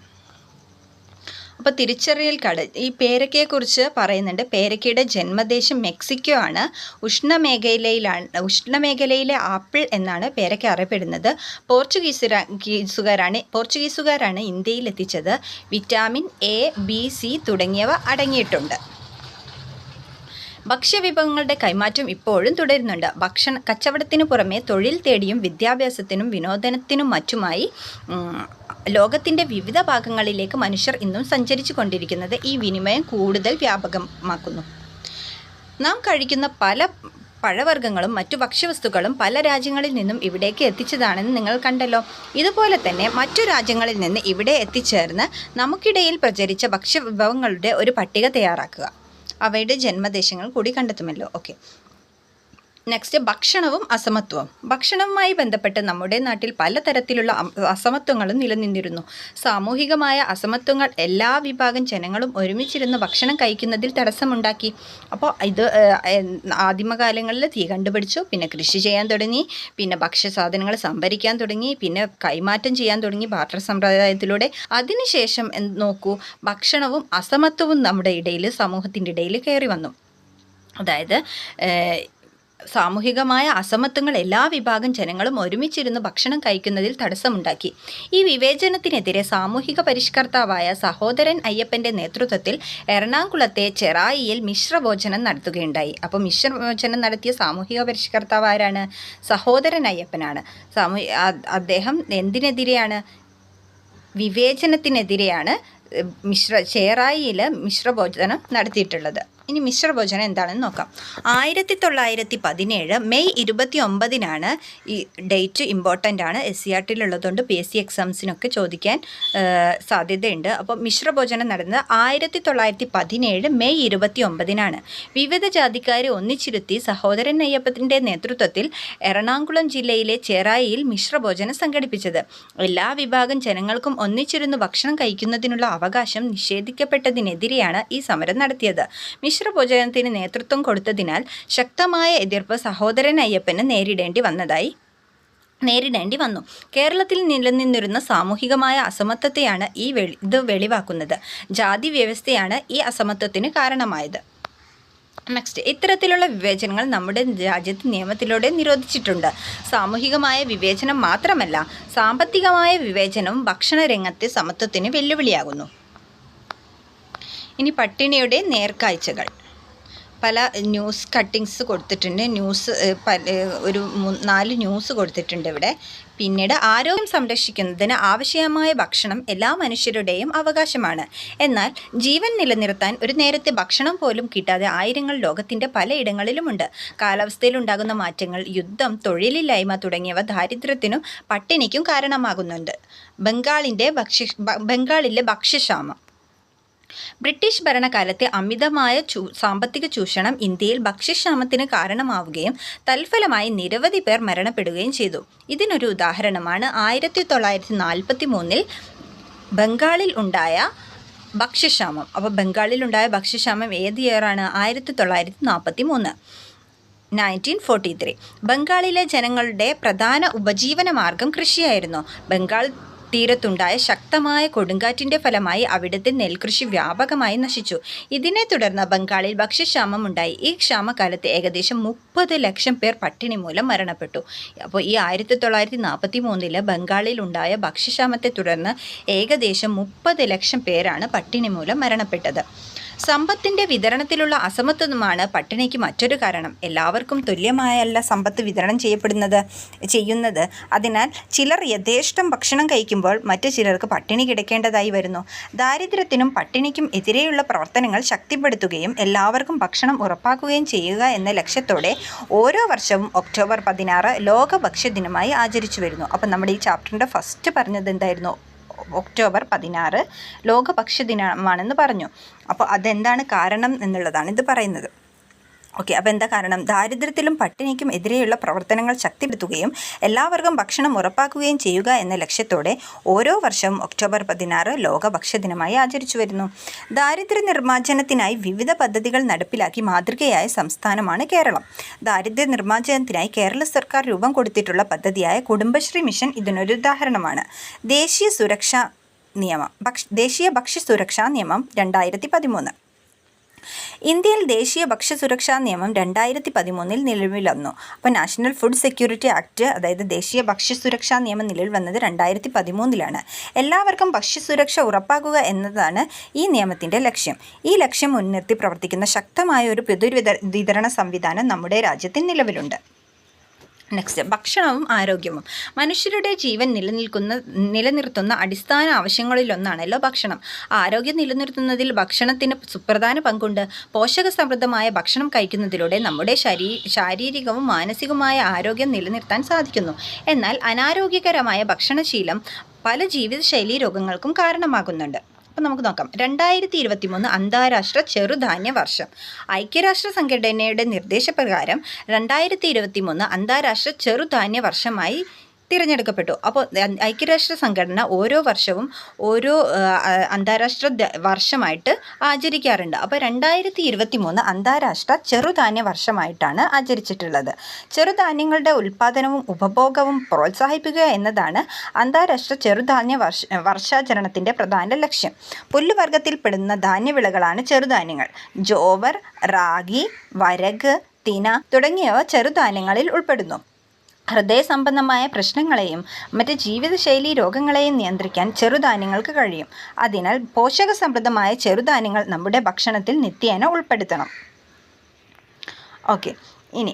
അപ്പോൾ തിരിച്ചറിയൽ കാർഡ്. ഈ പേരയ്ക്കയെക്കുറിച്ച് പറയുന്നുണ്ട്. പേരയ്ക്കയുടെ ജന്മദേശം മെക്സിക്കോ ആണ്. ഉഷ്ണമേഖലയിലെ ആപ്പിൾ എന്നാണ് പേരയ്ക്ക അറിയപ്പെടുന്നത്. പോർച്ചുഗീസുകാരാണ് ഇന്ത്യയിൽ എത്തിച്ചത്. വിറ്റാമിൻ എ, ബി, സി തുടങ്ങിയവ അടങ്ങിയിട്ടുണ്ട്. ഭക്ഷ്യവിഭവങ്ങളുടെ കൈമാറ്റം ഇപ്പോഴും തുടരുന്നുണ്ട്. കച്ചവടത്തിനു പുറമെ തൊഴിൽ തേടിയും വിദ്യാഭ്യാസത്തിനും വിനോദത്തിനും മറ്റുമായി ലോകത്തിൻ്റെ വിവിധ ഭാഗങ്ങളിലേക്ക് മനുഷ്യർ ഇന്നും സഞ്ചരിച്ചു കൊണ്ടിരിക്കുന്നത് ഈ വിനിമയം കൂടുതൽ വ്യാപകമാക്കുന്നു. നാം കഴിക്കുന്ന പല പഴവർഗ്ഗങ്ങളും മറ്റു ഭക്ഷ്യവസ്തുക്കളും പല രാജ്യങ്ങളിൽ നിന്നും ഇവിടേക്ക് എത്തിച്ചതാണെന്ന് നിങ്ങൾ കണ്ടല്ലോ. ഇതുപോലെ തന്നെ മറ്റു രാജ്യങ്ങളിൽ നിന്ന് ഇവിടെ എത്തിച്ചേർന്ന് നമുക്കിടയിൽ പ്രചരിച്ച ഭക്ഷ്യവിഭവങ്ങളുടെ ഒരു പട്ടിക തയ്യാറാക്കുക. അവയുടെ ജന്മദേശങ്ങൾ കൂടി കണ്ടെത്തുമല്ലോ. ഓക്കെ, നെക്സ്റ്റ് ഭക്ഷണവും അസമത്വവും. ഭക്ഷണവുമായി ബന്ധപ്പെട്ട് നമ്മുടെ നാട്ടിൽ പലതരത്തിലുള്ള അസമത്വങ്ങളും നിലനിന്നിരുന്നു. സാമൂഹികമായ അസമത്വങ്ങൾ എല്ലാ വിഭാഗം ജനങ്ങളും ഒരുമിച്ചിരുന്ന് ഭക്ഷണം കഴിക്കുന്നതിൽ തടസ്സമുണ്ടാക്കി. അപ്പോൾ ഇത് ആദിമകാലങ്ങളിൽ തീ കണ്ടുപിടിച്ചു, പിന്നെ കൃഷി ചെയ്യാൻ തുടങ്ങി, പിന്നെ ഭക്ഷ്യസാധനങ്ങൾ സംഭരിക്കാൻ തുടങ്ങി, പിന്നെ കൈമാറ്റം ചെയ്യാൻ തുടങ്ങി ബാർട്ടർ സമ്പ്രദായത്തിലൂടെ. അതിനുശേഷം നോക്കൂ, ഭക്ഷണവും അസമത്വവും നമ്മുടെ ഇടയിൽ, സമൂഹത്തിൻ്റെ ഇടയിൽ കയറി വന്നു. അതായത് സാമൂഹികമായ അസമത്വങ്ങൾ എല്ലാ വിഭാഗം ജനങ്ങളും ഒരുമിച്ചിരുന്ന് ഭക്ഷണം കഴിക്കുന്നതിൽ തടസ്സമുണ്ടാക്കി. ഈ വിവേചനത്തിനെതിരെ സാമൂഹിക പരിഷ്കർത്താവായ സഹോദരൻ അയ്യപ്പൻ്റെ നേതൃത്വത്തിൽ എറണാകുളത്തെ ചെറായിയിൽ മിശ്രഭോജനം നടത്തുകയുണ്ടായി. അപ്പോൾ മിശ്രഭോജനം നടത്തിയ സാമൂഹിക പരിഷ്കർത്താവ് ആരാണ്? സഹോദരൻ അയ്യപ്പനാണ്. അദ്ദേഹം എന്തിനെതിരെയാണ്? വിവേചനത്തിനെതിരെയാണ് ചെറായിയിൽ മിശ്രഭോജനം നടത്തിയിട്ടുള്ളത്. ഇനി മിശ്രഭോജനം എന്താണെന്ന് നോക്കാം. 1917 മെയ് 29 ഈ ഡേറ്റ് ഇമ്പോർട്ടൻ്റ് ആണ്. SCERT ഉള്ളതുകൊണ്ട് PSC എക്സാംസിനൊക്കെ ചോദിക്കാൻ സാധ്യതയുണ്ട്. അപ്പോൾ മിശ്രഭോജനം നടന്നത് 1917 മെയ് 29 വിവിധ ജാതിക്കാരെ ഒന്നിച്ചിരുത്തി സഹോദരൻ അയ്യപ്പൻ്റെ നേതൃത്വത്തിൽ എറണാകുളം ജില്ലയിലെ ചെറായിയിൽ മിശ്രഭോജനം സംഘടിപ്പിച്ചത്. എല്ലാ വിഭാഗം ജനങ്ങൾക്കും ഒന്നിച്ചിരുന്ന് ഭക്ഷണം കഴിക്കുന്നതിനുള്ള അവകാശം നിഷേധിക്കപ്പെട്ടതിനെതിരെയാണ് ഈ സമരം നടത്തിയത്. മിശ്രഭോജനത്തിന് നേതൃത്വം കൊടുത്തതിനാൽ ശക്തമായ എതിർപ്പ് സഹോദരൻ അയ്യപ്പന് നേരിടേണ്ടി വന്നു. കേരളത്തിൽ നിലനിന്നിരുന്ന സാമൂഹികമായ അസമത്വത്തെയാണ് ഇത് വെളിവാക്കുന്നത്. ജാതി വ്യവസ്ഥയാണ് ഈ അസമത്വത്തിന് കാരണമായത്. നെക്സ്റ്റ്, ഇത്തരത്തിലുള്ള വിവേചനങ്ങൾ നമ്മുടെ രാജ്യത്ത് നിയമത്തിലൂടെ നിരോധിച്ചിട്ടുണ്ട്. സാമൂഹികമായ വിവേചനം മാത്രമല്ല, സാമ്പത്തികമായ വിവേചനവും ഭക്ഷണരംഗത്തെ സമത്വത്തിന് വെല്ലുവിളിയാകുന്നു. ഇനി പട്ടിണിയുടെ നേർക്കാഴ്ചകൾ. പല ന്യൂസ് കട്ടിങ്സ് കൊടുത്തിട്ടുണ്ട്. ഒരു 4 ന്യൂസ് കൊടുത്തിട്ടുണ്ട് ഇവിടെ. പിന്നീട് ആരോഗ്യം സംരക്ഷിക്കുന്നതിന് ആവശ്യമായ ഭക്ഷണം എല്ലാ മനുഷ്യരുടെയും അവകാശമാണ്. എന്നാൽ ജീവൻ നിലനിർത്താൻ ഒരു നേരത്തെ ഭക്ഷണം പോലും കിട്ടാതെ ആയിരങ്ങൾ ലോകത്തിൻ്റെ പലയിടങ്ങളിലുമുണ്ട്. കാലാവസ്ഥയിലുണ്ടാകുന്ന മാറ്റങ്ങൾ, യുദ്ധം, തൊഴിലില്ലായ്മ തുടങ്ങിയവ ദാരിദ്ര്യത്തിനും പട്ടിണിക്കും കാരണമാകുന്നുണ്ട്. ബംഗാളിലെ ഭക്ഷ്യക്ഷാമം. ബ്രിട്ടീഷ് ഭരണകാലത്തെ അമിതമായ സാമ്പത്തിക ചൂഷണം ഇന്ത്യയിൽ ഭക്ഷ്യക്ഷാമത്തിന് കാരണമാവുകയും തൽഫലമായി നിരവധി പേർ മരണപ്പെടുകയും ചെയ്തു. ഇതിനൊരു ഉദാഹരണമാണ് 1943 ബംഗാളിൽ ഉണ്ടായ ഭക്ഷ്യക്ഷാമം. അപ്പോൾ ബംഗാളിലുണ്ടായ ഭക്ഷ്യക്ഷാമം ഏത് ഇയറാണ്? 1943. 1943. ബംഗാളിലെ ജനങ്ങളുടെ പ്രധാന ഉപജീവന മാർഗം കൃഷിയായിരുന്നു. ബംഗാൾ തീരത്തുണ്ടായ ശക്തമായ കൊടുങ്കാറ്റിൻ്റെ ഫലമായി അവിടുത്തെ നെൽകൃഷി വ്യാപകമായി നശിച്ചു. ഇതിനെ തുടർന്ന് ബംഗാളിൽ ഭക്ഷ്യക്ഷാമം ഉണ്ടായി. ഈ ക്ഷാമകാലത്ത് ഏകദേശം 30 ലക്ഷം പേർ പട്ടിണി മൂലം മരണപ്പെട്ടു. അപ്പോൾ ഈ 1943 ബംഗാളിൽ ഉണ്ടായ ഭക്ഷ്യക്ഷാമത്തെ തുടർന്ന് ഏകദേശം 30 ലക്ഷം പേരാണ് പട്ടിണി മൂലം മരണപ്പെട്ടത്. സമ്പത്തിൻ്റെ വിതരണത്തിലുള്ള അസമത്വമാണ് പട്ടിണിക്ക് മറ്റൊരു കാരണം. എല്ലാവർക്കും തുല്യമായല്ല സമ്പത്ത് വിതരണം ചെയ്യുന്നത്. അതിനാൽ ചിലർ യഥേഷ്ടം ഭക്ഷണം കഴിക്കുമ്പോൾ മറ്റു ചിലർക്ക് പട്ടിണി കിടക്കേണ്ടതായി വരുന്നു. ദാരിദ്ര്യത്തിനും പട്ടിണിക്കും എതിരെയുള്ള പ്രവർത്തനങ്ങൾ ശക്തിപ്പെടുത്തുകയും എല്ലാവർക്കും ഭക്ഷണം ഉറപ്പാക്കുകയും ചെയ്യുക എന്ന ലക്ഷ്യത്തോടെ ഓരോ വർഷവും ഒക്ടോബർ 16 ലോക ഭക്ഷ്യദിനമായി ആചരിച്ചു വരുന്നു. അപ്പം നമ്മുടെ ഈ ചാപ്റ്ററിൻ്റെ ഫസ്റ്റ് പറഞ്ഞത് എന്തായിരുന്നു? ഒക്ടോബർ 16 ലോക ഭക്ഷ്യദിനമാണെന്ന് പറഞ്ഞു. അപ്പോൾ അതെന്താണ് കാരണം എന്നുള്ളതാണ് ഇത് പറയുന്നത്. ഓക്കെ, അപ്പോൾ എന്താ കാരണം? ദാരിദ്ര്യത്തിലും പട്ടിണിക്കും എതിരെയുള്ള പ്രവർത്തനങ്ങൾ ശക്തിപ്പെടുത്തുകയും എല്ലാവർക്കും ഭക്ഷണം ഉറപ്പാക്കുകയും ചെയ്യുക എന്ന ലക്ഷ്യത്തോടെ ഓരോ വർഷവും ഒക്ടോബർ 16 ലോക ഭക്ഷ്യദിനമായി ആചരിച്ചു വരുന്നു. ദാരിദ്ര്യ നിർമ്മാർജ്ജനത്തിനായി വിവിധ പദ്ധതികൾ നടപ്പിലാക്കി മാതൃകയായ സംസ്ഥാനമാണ് കേരളം. ദാരിദ്ര്യ നിർമ്മാർജ്ജനത്തിനായി കേരള സർക്കാർ രൂപം കൊടുത്തിട്ടുള്ള പദ്ധതിയായ കുടുംബശ്രീ മിഷൻ ഇതിനൊരു ഉദാഹരണമാണ്. ദേശീയ ഭക്ഷ്യസുരക്ഷാ നിയമം 2013. ഇന്ത്യയിൽ ദേശീയ ഭക്ഷ്യസുരക്ഷാ നിയമം 2013 നിലവിൽ വന്നു. അപ്പോൾ നാഷണൽ ഫുഡ് സെക്യൂരിറ്റി ആക്ട്, അതായത് ദേശീയ ഭക്ഷ്യസുരക്ഷാ നിയമം നിലവിൽ വന്നത് 2013. എല്ലാവർക്കും ഭക്ഷ്യസുരക്ഷ ഉറപ്പാക്കുക എന്നതാണ് ഈ നിയമത്തിൻ്റെ ലക്ഷ്യം. ഈ ലക്ഷ്യം മുൻനിർത്തി പ്രവർത്തിക്കുന്ന ശക്തമായ ഒരു പൊതുവിതരണ സംവിധാനം നമ്മുടെ രാജ്യത്ത് നിലവിലുണ്ട്. നെക്സ്റ്റ്, ഭക്ഷണവും ആരോഗ്യവും. മനുഷ്യരുടെ ജീവൻ നിലനിർത്തുന്ന അടിസ്ഥാന ആവശ്യങ്ങളിലൊന്നാണല്ലോ ഭക്ഷണം. ആരോഗ്യം നിലനിർത്തുന്നതിൽ ഭക്ഷണത്തിന് സുപ്രധാന പങ്കുണ്ട്. പോഷകസമൃദ്ധമായ ഭക്ഷണം കഴിക്കുന്നതിലൂടെ നമ്മുടെ ശാരീരികവും മാനസികവുമായ ആരോഗ്യം നിലനിർത്താൻ സാധിക്കുന്നു. എന്നാൽ അനാരോഗ്യകരമായ ഭക്ഷണശീലം പല ജീവിതശൈലീ രോഗങ്ങൾക്കും കാരണമാകുന്നുണ്ട്. അപ്പം നമുക്ക് നോക്കാം. 2023 അന്താരാഷ്ട്ര ചെറുധാന്യ വർഷം. ഐക്യരാഷ്ട്ര സംഘടനയുടെ നിർദ്ദേശപ്രകാരം 2023 അന്താരാഷ്ട്ര ചെറുധാന്യ വർഷമായി തിരഞ്ഞെടുക്കപ്പെട്ടു. അപ്പോൾ ഐക്യരാഷ്ട്ര സംഘടന ഓരോ വർഷവും ഓരോ അന്താരാഷ്ട്ര വർഷമായിട്ട് ആചരിക്കാറുണ്ട്. അപ്പോൾ 2023 അന്താരാഷ്ട്ര ചെറുധാന്യ വർഷമായിട്ടാണ് ആചരിച്ചിട്ടുള്ളത്. ചെറുധാന്യങ്ങളുടെ ഉൽപ്പാദനവും ഉപഭോഗവും പ്രോത്സാഹിപ്പിക്കുക എന്നതാണ് അന്താരാഷ്ട്ര ചെറുധാന്യ വർഷാചരണത്തിൻ്റെ പ്രധാന ലക്ഷ്യം. പുല്ലുവർഗത്തിൽപ്പെടുന്ന ധാന്യവിളകളാണ് ചെറുധാന്യങ്ങൾ. ജോവർ, റാഗി, വരക്, തിന തുടങ്ങിയവ ചെറുധാന്യങ്ങളിൽ ഉൾപ്പെടുന്നു. ഹൃദയ സംബന്ധമായ പ്രശ്നങ്ങളെയും മറ്റ് ജീവിതശൈലി രോഗങ്ങളെയും നിയന്ത്രിക്കാൻ ചെറുധാന്യങ്ങൾക്ക് കഴിയും. അതിനാൽ പോഷകസമൃദ്ധമായ ചെറുധാന്യങ്ങൾ നമ്മുടെ ഭക്ഷണത്തിൽ നിത്യേന ഉൾപ്പെടുത്തണം. ഓക്കെ, ഇനി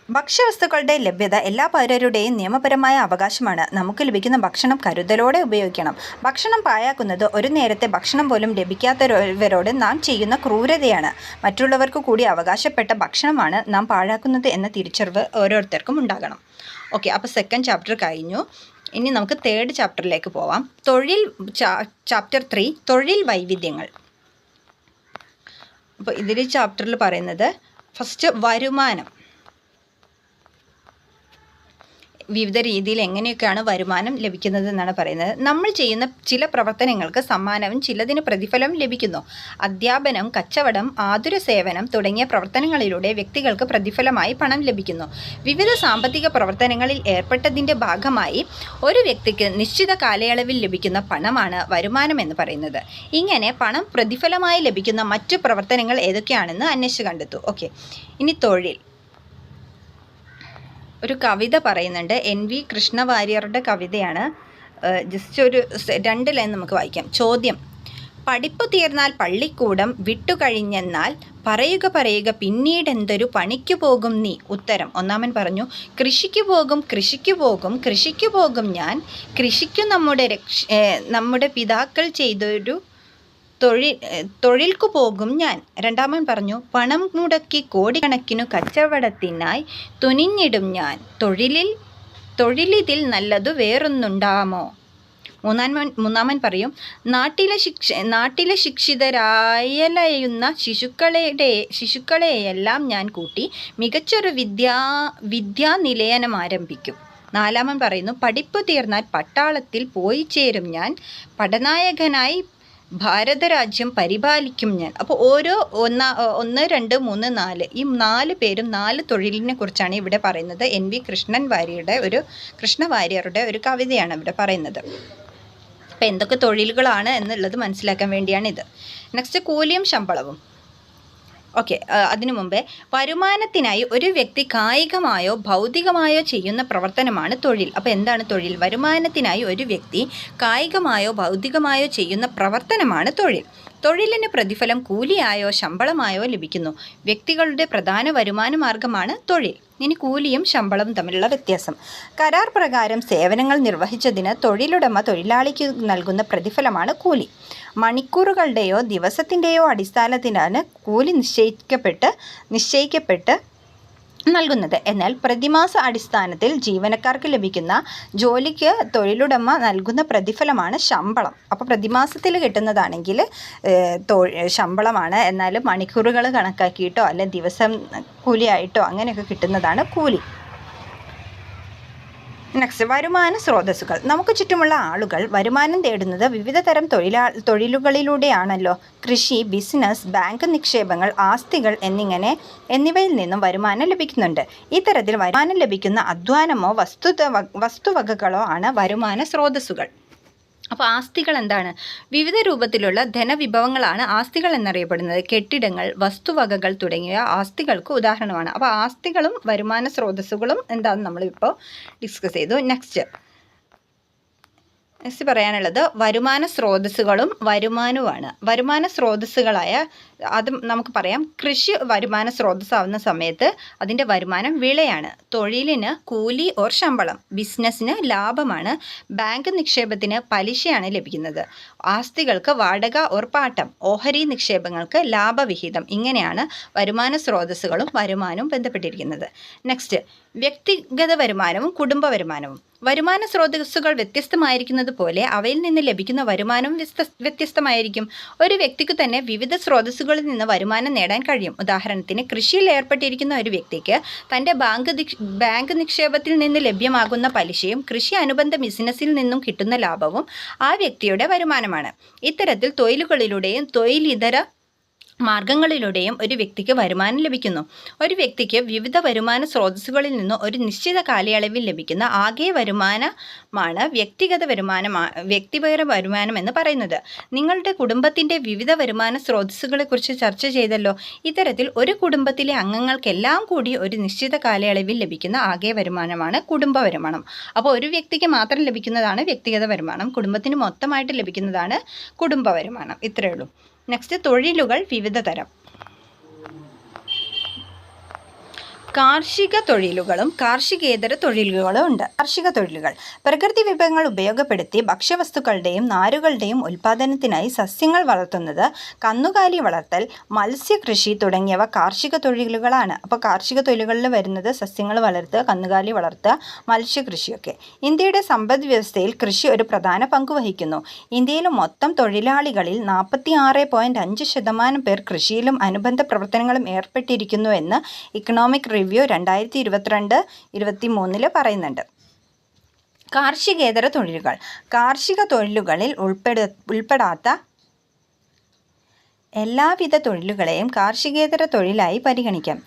ഭക്ഷ്യവസ്തുക്കളുടെ ലഭ്യത എല്ലാ പൗരരുടെയും നിയമപരമായ അവകാശമാണ്. നമുക്ക് ലഭിക്കുന്ന ഭക്ഷണം കരുതലോടെ ഉപയോഗിക്കണം. ഭക്ഷണം പാഴാക്കുന്നത് ഒരു നേരത്തെ ഭക്ഷണം പോലും ലഭിക്കാത്തവരോട് നാം ചെയ്യുന്ന ക്രൂരതയാണ്. മറ്റുള്ളവർക്ക് കൂടി അവകാശപ്പെട്ട ഭക്ഷണമാണ് നാം പാഴാക്കുന്നത് എന്ന തിരിച്ചറിവ് ഓരോരുത്തർക്കും ഉണ്ടാകണം. ഓക്കെ, അപ്പോൾ സെക്കൻഡ് ചാപ്റ്റർ കഴിഞ്ഞു. ഇനി നമുക്ക് തേർഡ് ചാപ്റ്ററിലേക്ക് പോവാം. ചാപ്റ്റർ 3 തൊഴിൽ വൈവിധ്യങ്ങൾ. അപ്പോൾ ഇതിൽ ചാപ്റ്ററിൽ പറയുന്നത് ഫസ്റ്റ് വരുമാനം. വിവിധ രീതിയിൽ എങ്ങനെയൊക്കെയാണ് വരുമാനം ലഭിക്കുന്നത് എന്നാണ് പറയുന്നത്. നമ്മൾ ചെയ്യുന്ന ചില പ്രവർത്തനങ്ങൾക്ക് സമ്മാനവും ചിലതിന് പ്രതിഫലം ലഭിക്കുന്നു. അധ്യാപനം, കച്ചവടം, ആതുര സേവനം തുടങ്ങിയ പ്രവർത്തനങ്ങളിലൂടെ വ്യക്തികൾക്ക് പ്രതിഫലമായി പണം ലഭിക്കുന്നു. വിവിധ സാമ്പത്തിക പ്രവർത്തനങ്ങളിൽ ഏർപ്പെട്ടതിൻ്റെ ഭാഗമായി ഒരു വ്യക്തിക്ക് നിശ്ചിത കാലയളവിൽ ലഭിക്കുന്ന പണമാണ് വരുമാനം എന്ന് പറയുന്നത്. ഇങ്ങനെ പണം പ്രതിഫലമായി ലഭിക്കുന്ന മറ്റു പ്രവർത്തനങ്ങൾ ഏതൊക്കെയാണെന്ന് അന്വേഷിച്ച് കണ്ടെത്തൂ. ഓക്കെ, ഇനി തൊഴിൽ. ഒരു കവിത പറയുന്നുണ്ട്. NV കൃഷ്ണവാര്യരുടെ കവിതയാണ്. ജസ്റ്റ് ഒരു 2 ലൈൻ നമുക്ക് വായിക്കാം. ചോദ്യം: പഠിപ്പു തീർന്നാൽ പള്ളിക്കൂടം വിട്ടുകഴിഞ്ഞെന്നാൽ പറയുക പിന്നീടെന്തൊരു പണിക്കു പോകും നീ? ഉത്തരം: ഒന്നാമൻ പറഞ്ഞു, കൃഷിക്കു പോകും ഞാൻ, കൃഷിക്കു നമ്മുടെ പിതാക്കൾ ചെയ്തൊരു തൊഴിൽക്കു പോകും ഞാൻ. രണ്ടാമൻ പറഞ്ഞു, പണം മുടക്കി കോടിക്കണക്കിനു കച്ചവടത്തിനായി തുനിഞ്ഞിടും ഞാൻ, തൊഴിലിതിൽ നല്ലതു വേറൊന്നുണ്ടാമോ? മൂന്നാമൻ പറയും, നാട്ടിലെ ശിക്ഷിതരായലയുന്ന ശിശുക്കളെയെല്ലാം ഞാൻ കൂട്ടി മികച്ചൊരു വിദ്യാനിലയനം ആരംഭിക്കും. നാലാമൻ പറയുന്നു, പഠിപ്പു തീർന്നാൽ പട്ടാളത്തിൽ പോയി ചേരും ഞാൻ, പടനായകനായി ഭാരതരാജ്യം പരിപാലിക്കും ഞാൻ. അപ്പോൾ ഓരോ 1, 2, 3, 4 ഈ 4 പേരും 4 തൊഴിലിനെ കുറിച്ചാണ് ഇവിടെ പറയുന്നത്. NV കൃഷ്ണവാര്യരുടെ ഒരു കവിതയാണ് ഇവിടെ പറയുന്നത്. അപ്പോൾ എന്തൊക്കെ തൊഴിലുകളാണ് എന്നുള്ളത് മനസ്സിലാക്കാൻ വേണ്ടിയാണിത്. നെക്സ്റ്റ് കൂലിയും ശമ്പളവും. ഓക്കെ, അതിനു മുമ്പേ വരുമാനത്തിനായി ഒരു വ്യക്തി കായികമായോ ഭൗതികമായോ ചെയ്യുന്ന പ്രവർത്തനമാണ് തൊഴിൽ. അപ്പോൾ എന്താണ് തൊഴിൽ? വരുമാനത്തിനായി ഒരു വ്യക്തി കായികമായോ ഭൗതികമായോ ചെയ്യുന്ന പ്രവർത്തനമാണ് തൊഴിൽ. തൊഴിലിന് പ്രതിഫലം കൂലിയായോ ശമ്പളമായോ ലഭിക്കുന്നു. വ്യക്തികളുടെ പ്രധാന വരുമാന മാർഗമാണ് തൊഴിൽ. ഇനി കൂലിയും ശമ്പളവും തമ്മിലുള്ള വ്യത്യാസം. കരാർ പ്രകാരം സേവനങ്ങൾ നിർവഹിച്ചതിന് തൊഴിലുടമ തൊഴിലാളിക്ക് നൽകുന്ന പ്രതിഫലമാണ് കൂലി. മണിക്കൂറുകളുടെയോ ദിവസത്തിൻ്റെയോ അടിസ്ഥാനത്തിലാണ് കൂലി നിശ്ചയിക്കപ്പെട്ട് നൽകുന്നത്. എന്നാൽ പ്രതിമാസ അടിസ്ഥാനത്തിൽ ജീവനക്കാർക്ക് ലഭിക്കുന്ന ജോലിക്ക് തൊഴിലുടമ നൽകുന്ന പ്രതിഫലമാണ് ശമ്പളം. അപ്പോൾ പ്രതിമാസത്തിൽ കിട്ടുന്നതാണെങ്കിൽ ശമ്പളമാണ്. എന്നാൽ മണിക്കൂറുകൾ കണക്കാക്കിയിട്ടോ അല്ലെ ദിവസം കൂലിയായിട്ടോ അങ്ങനെയൊക്കെ കിട്ടുന്നതാണ് കൂലി. നെക്സ്റ്റ്, വരുമാന സ്രോതസ്സുകൾ. നമുക്ക് ചുറ്റുമുള്ള ആളുകൾ വരുമാനം തേടുന്നത് വിവിധ തരം തൊഴിലുകളിലൂടെയാണല്ലോ. കൃഷി, ബിസിനസ്, ബാങ്ക് നിക്ഷേപങ്ങൾ, ആസ്തികൾ എന്നിവയിൽ നിന്നും വരുമാനം ലഭിക്കുന്നുണ്ട്. ഇത്തരത്തിൽ വരുമാനം ലഭിക്കുന്ന അധ്വാനമോ വസ്തുവകകളോ ആണ് വരുമാന സ്രോതസ്സുകൾ. അപ്പോൾ ആസ്തികൾ എന്താണ്? വിവിധ രൂപത്തിലുള്ള ധനവിഭവങ്ങളാണ് ആസ്തികൾ എന്നറിയപ്പെടുന്നത്. കെട്ടിടങ്ങൾ, വസ്തുവകകൾ തുടങ്ങിയ ആസ്തികൾക്ക് ഉദാഹരണമാണ്. അപ്പോൾ ആസ്തികളും വരുമാന സ്രോതസ്സുകളും എന്താണെന്ന് നമ്മളിപ്പോൾ ഡിസ്കസ് ചെയ്തു. നെക്സ്റ്റ് പറയാനുള്ളത് വരുമാന സ്രോതസ്സുകളും വരുമാനവുമാണ്. വരുമാന സ്രോതസ്സുകളായ അത് നമുക്ക് പറയാം. കൃഷി വരുമാന സ്രോതസ്സാവുന്ന സമയത്ത് അതിൻ്റെ വരുമാനം വിളയാണ്. തൊഴിലിന് കൂലി ഓർ ശമ്പളം. ബിസിനസ്സിന് ലാഭമാണ്. ബാങ്ക് നിക്ഷേപത്തിന് പലിശയാണ് ലഭിക്കുന്നത്. ആസ്തികൾക്ക് വാടക ഓർ പാട്ടം. ഓഹരി നിക്ഷേപങ്ങൾക്ക് ലാഭവിഹിതം. ഇങ്ങനെയാണ് വരുമാന സ്രോതസ്സുകളും വരുമാനവും ബന്ധപ്പെട്ടിരിക്കുന്നത്. നെക്സ്റ്റ്, വ്യക്തിഗത വരുമാനവും കുടുംബ വരുമാനവും. വരുമാന സ്രോതസ്സുകൾ വ്യത്യസ്തമായിരിക്കുന്നത് പോലെ അവയിൽ നിന്ന് ലഭിക്കുന്ന വരുമാനവും വ്യത്യസ്തമായിരിക്കും. ഒരു വ്യക്തിക്ക് തന്നെ വിവിധ സ്രോതസ്സുകളിൽ നിന്ന് വരുമാനം നേടാൻ കഴിയും. ഉദാഹരണത്തിന്, കൃഷിയിൽ ഏർപ്പെട്ടിരിക്കുന്ന ഒരു വ്യക്തിക്ക് തൻ്റെ ബാങ്ക് നിക്ഷേപത്തിൽ നിന്ന് ലഭ്യമാകുന്ന പലിശയും കൃഷി അനുബന്ധ ബിസിനസ്സിൽ നിന്നും കിട്ടുന്ന ലാഭവും ആ വ്യക്തിയുടെ വരുമാനമാണ്. ഇത്തരത്തിൽ തൊഴിലുകളിലൂടെയും തൊഴിലിതര മാർഗങ്ങളിലൂടെയും ഒരു വ്യക്തിക്ക് വരുമാനം ലഭിക്കുന്നു. ഒരു വ്യക്തിക്ക് വിവിധ വരുമാന സ്രോതസ്സുകളിൽ നിന്ന് ഒരു നിശ്ചിത കാലയളവിൽ ലഭിക്കുന്ന ആകെ വരുമാനമാണ് വ്യക്തിഗത വരുമാനം എന്ന് പറയുന്നത്. നിങ്ങളുടെ കുടുംബത്തിൻ്റെ വിവിധ വരുമാന സ്രോതസ്സുകളെക്കുറിച്ച് ചർച്ച ചെയ്തല്ലോ. ഇത്തരത്തിൽ ഒരു കുടുംബത്തിലെ അംഗങ്ങൾക്കെല്ലാം കൂടി ഒരു നിശ്ചിത കാലയളവിൽ ലഭിക്കുന്ന ആകെ വരുമാനമാണ് കുടുംബ വരുമാനം. അപ്പോൾ ഒരു വ്യക്തിക്ക് മാത്രം ലഭിക്കുന്നതാണ് വ്യക്തിഗത വരുമാനം, കുടുംബത്തിന് മൊത്തമായിട്ട് ലഭിക്കുന്നതാണ് കുടുംബ വരുമാനം. ഇത്രയേ ഉള്ളൂ. നെക്സ്റ്റ്, തൊഴിലുകൾ വിവിധ തരം. കാർഷിക തൊഴിലുകളും കാർഷികേതര തൊഴിലുകളും ഉണ്ട്. കാർഷിക തൊഴിലുകൾ പ്രകൃതി വിഭവങ്ങൾ ഉപയോഗപ്പെടുത്തി ഭക്ഷ്യവസ്തുക്കളുടെയും നാരുകളുടെയും ഉൽപ്പാദനത്തിനായി സസ്യങ്ങൾ വളർത്തുന്നത്, കന്നുകാലി വളർത്തൽ, മത്സ്യകൃഷി തുടങ്ങിയവ കാർഷിക തൊഴിലുകളാണ്. അപ്പോൾ കാർഷിക തൊഴിലുകളിൽ വരുന്നത് സസ്യങ്ങൾ വളർത്തുക, കന്നുകാലി വളർത്തുക, മത്സ്യകൃഷിയൊക്കെ. ഇന്ത്യയുടെ സമ്പദ് വ്യവസ്ഥയിൽ കൃഷി ഒരു പ്രധാന പങ്ക് വഹിക്കുന്നു. ഇന്ത്യയിലെ മൊത്തം തൊഴിലാളികളിൽ 46.5% പേർ കൃഷിയിലും അനുബന്ധ പ്രവർത്തനങ്ങളും ഏർപ്പെട്ടിരിക്കുന്നു എന്ന് ഇക്കണോമിക് റിവ്യൂ 2022-23 പറയുന്നുണ്ട്. കാർഷികേതര തൊഴിലുകൾ. കാർഷിക തൊഴിലുകളിൽ ഉൾപ്പെടാത്ത എല്ലാവിധ തൊഴിലുകളെയും കാർഷികേതര തൊഴിലായി പരിഗണിക്കാം.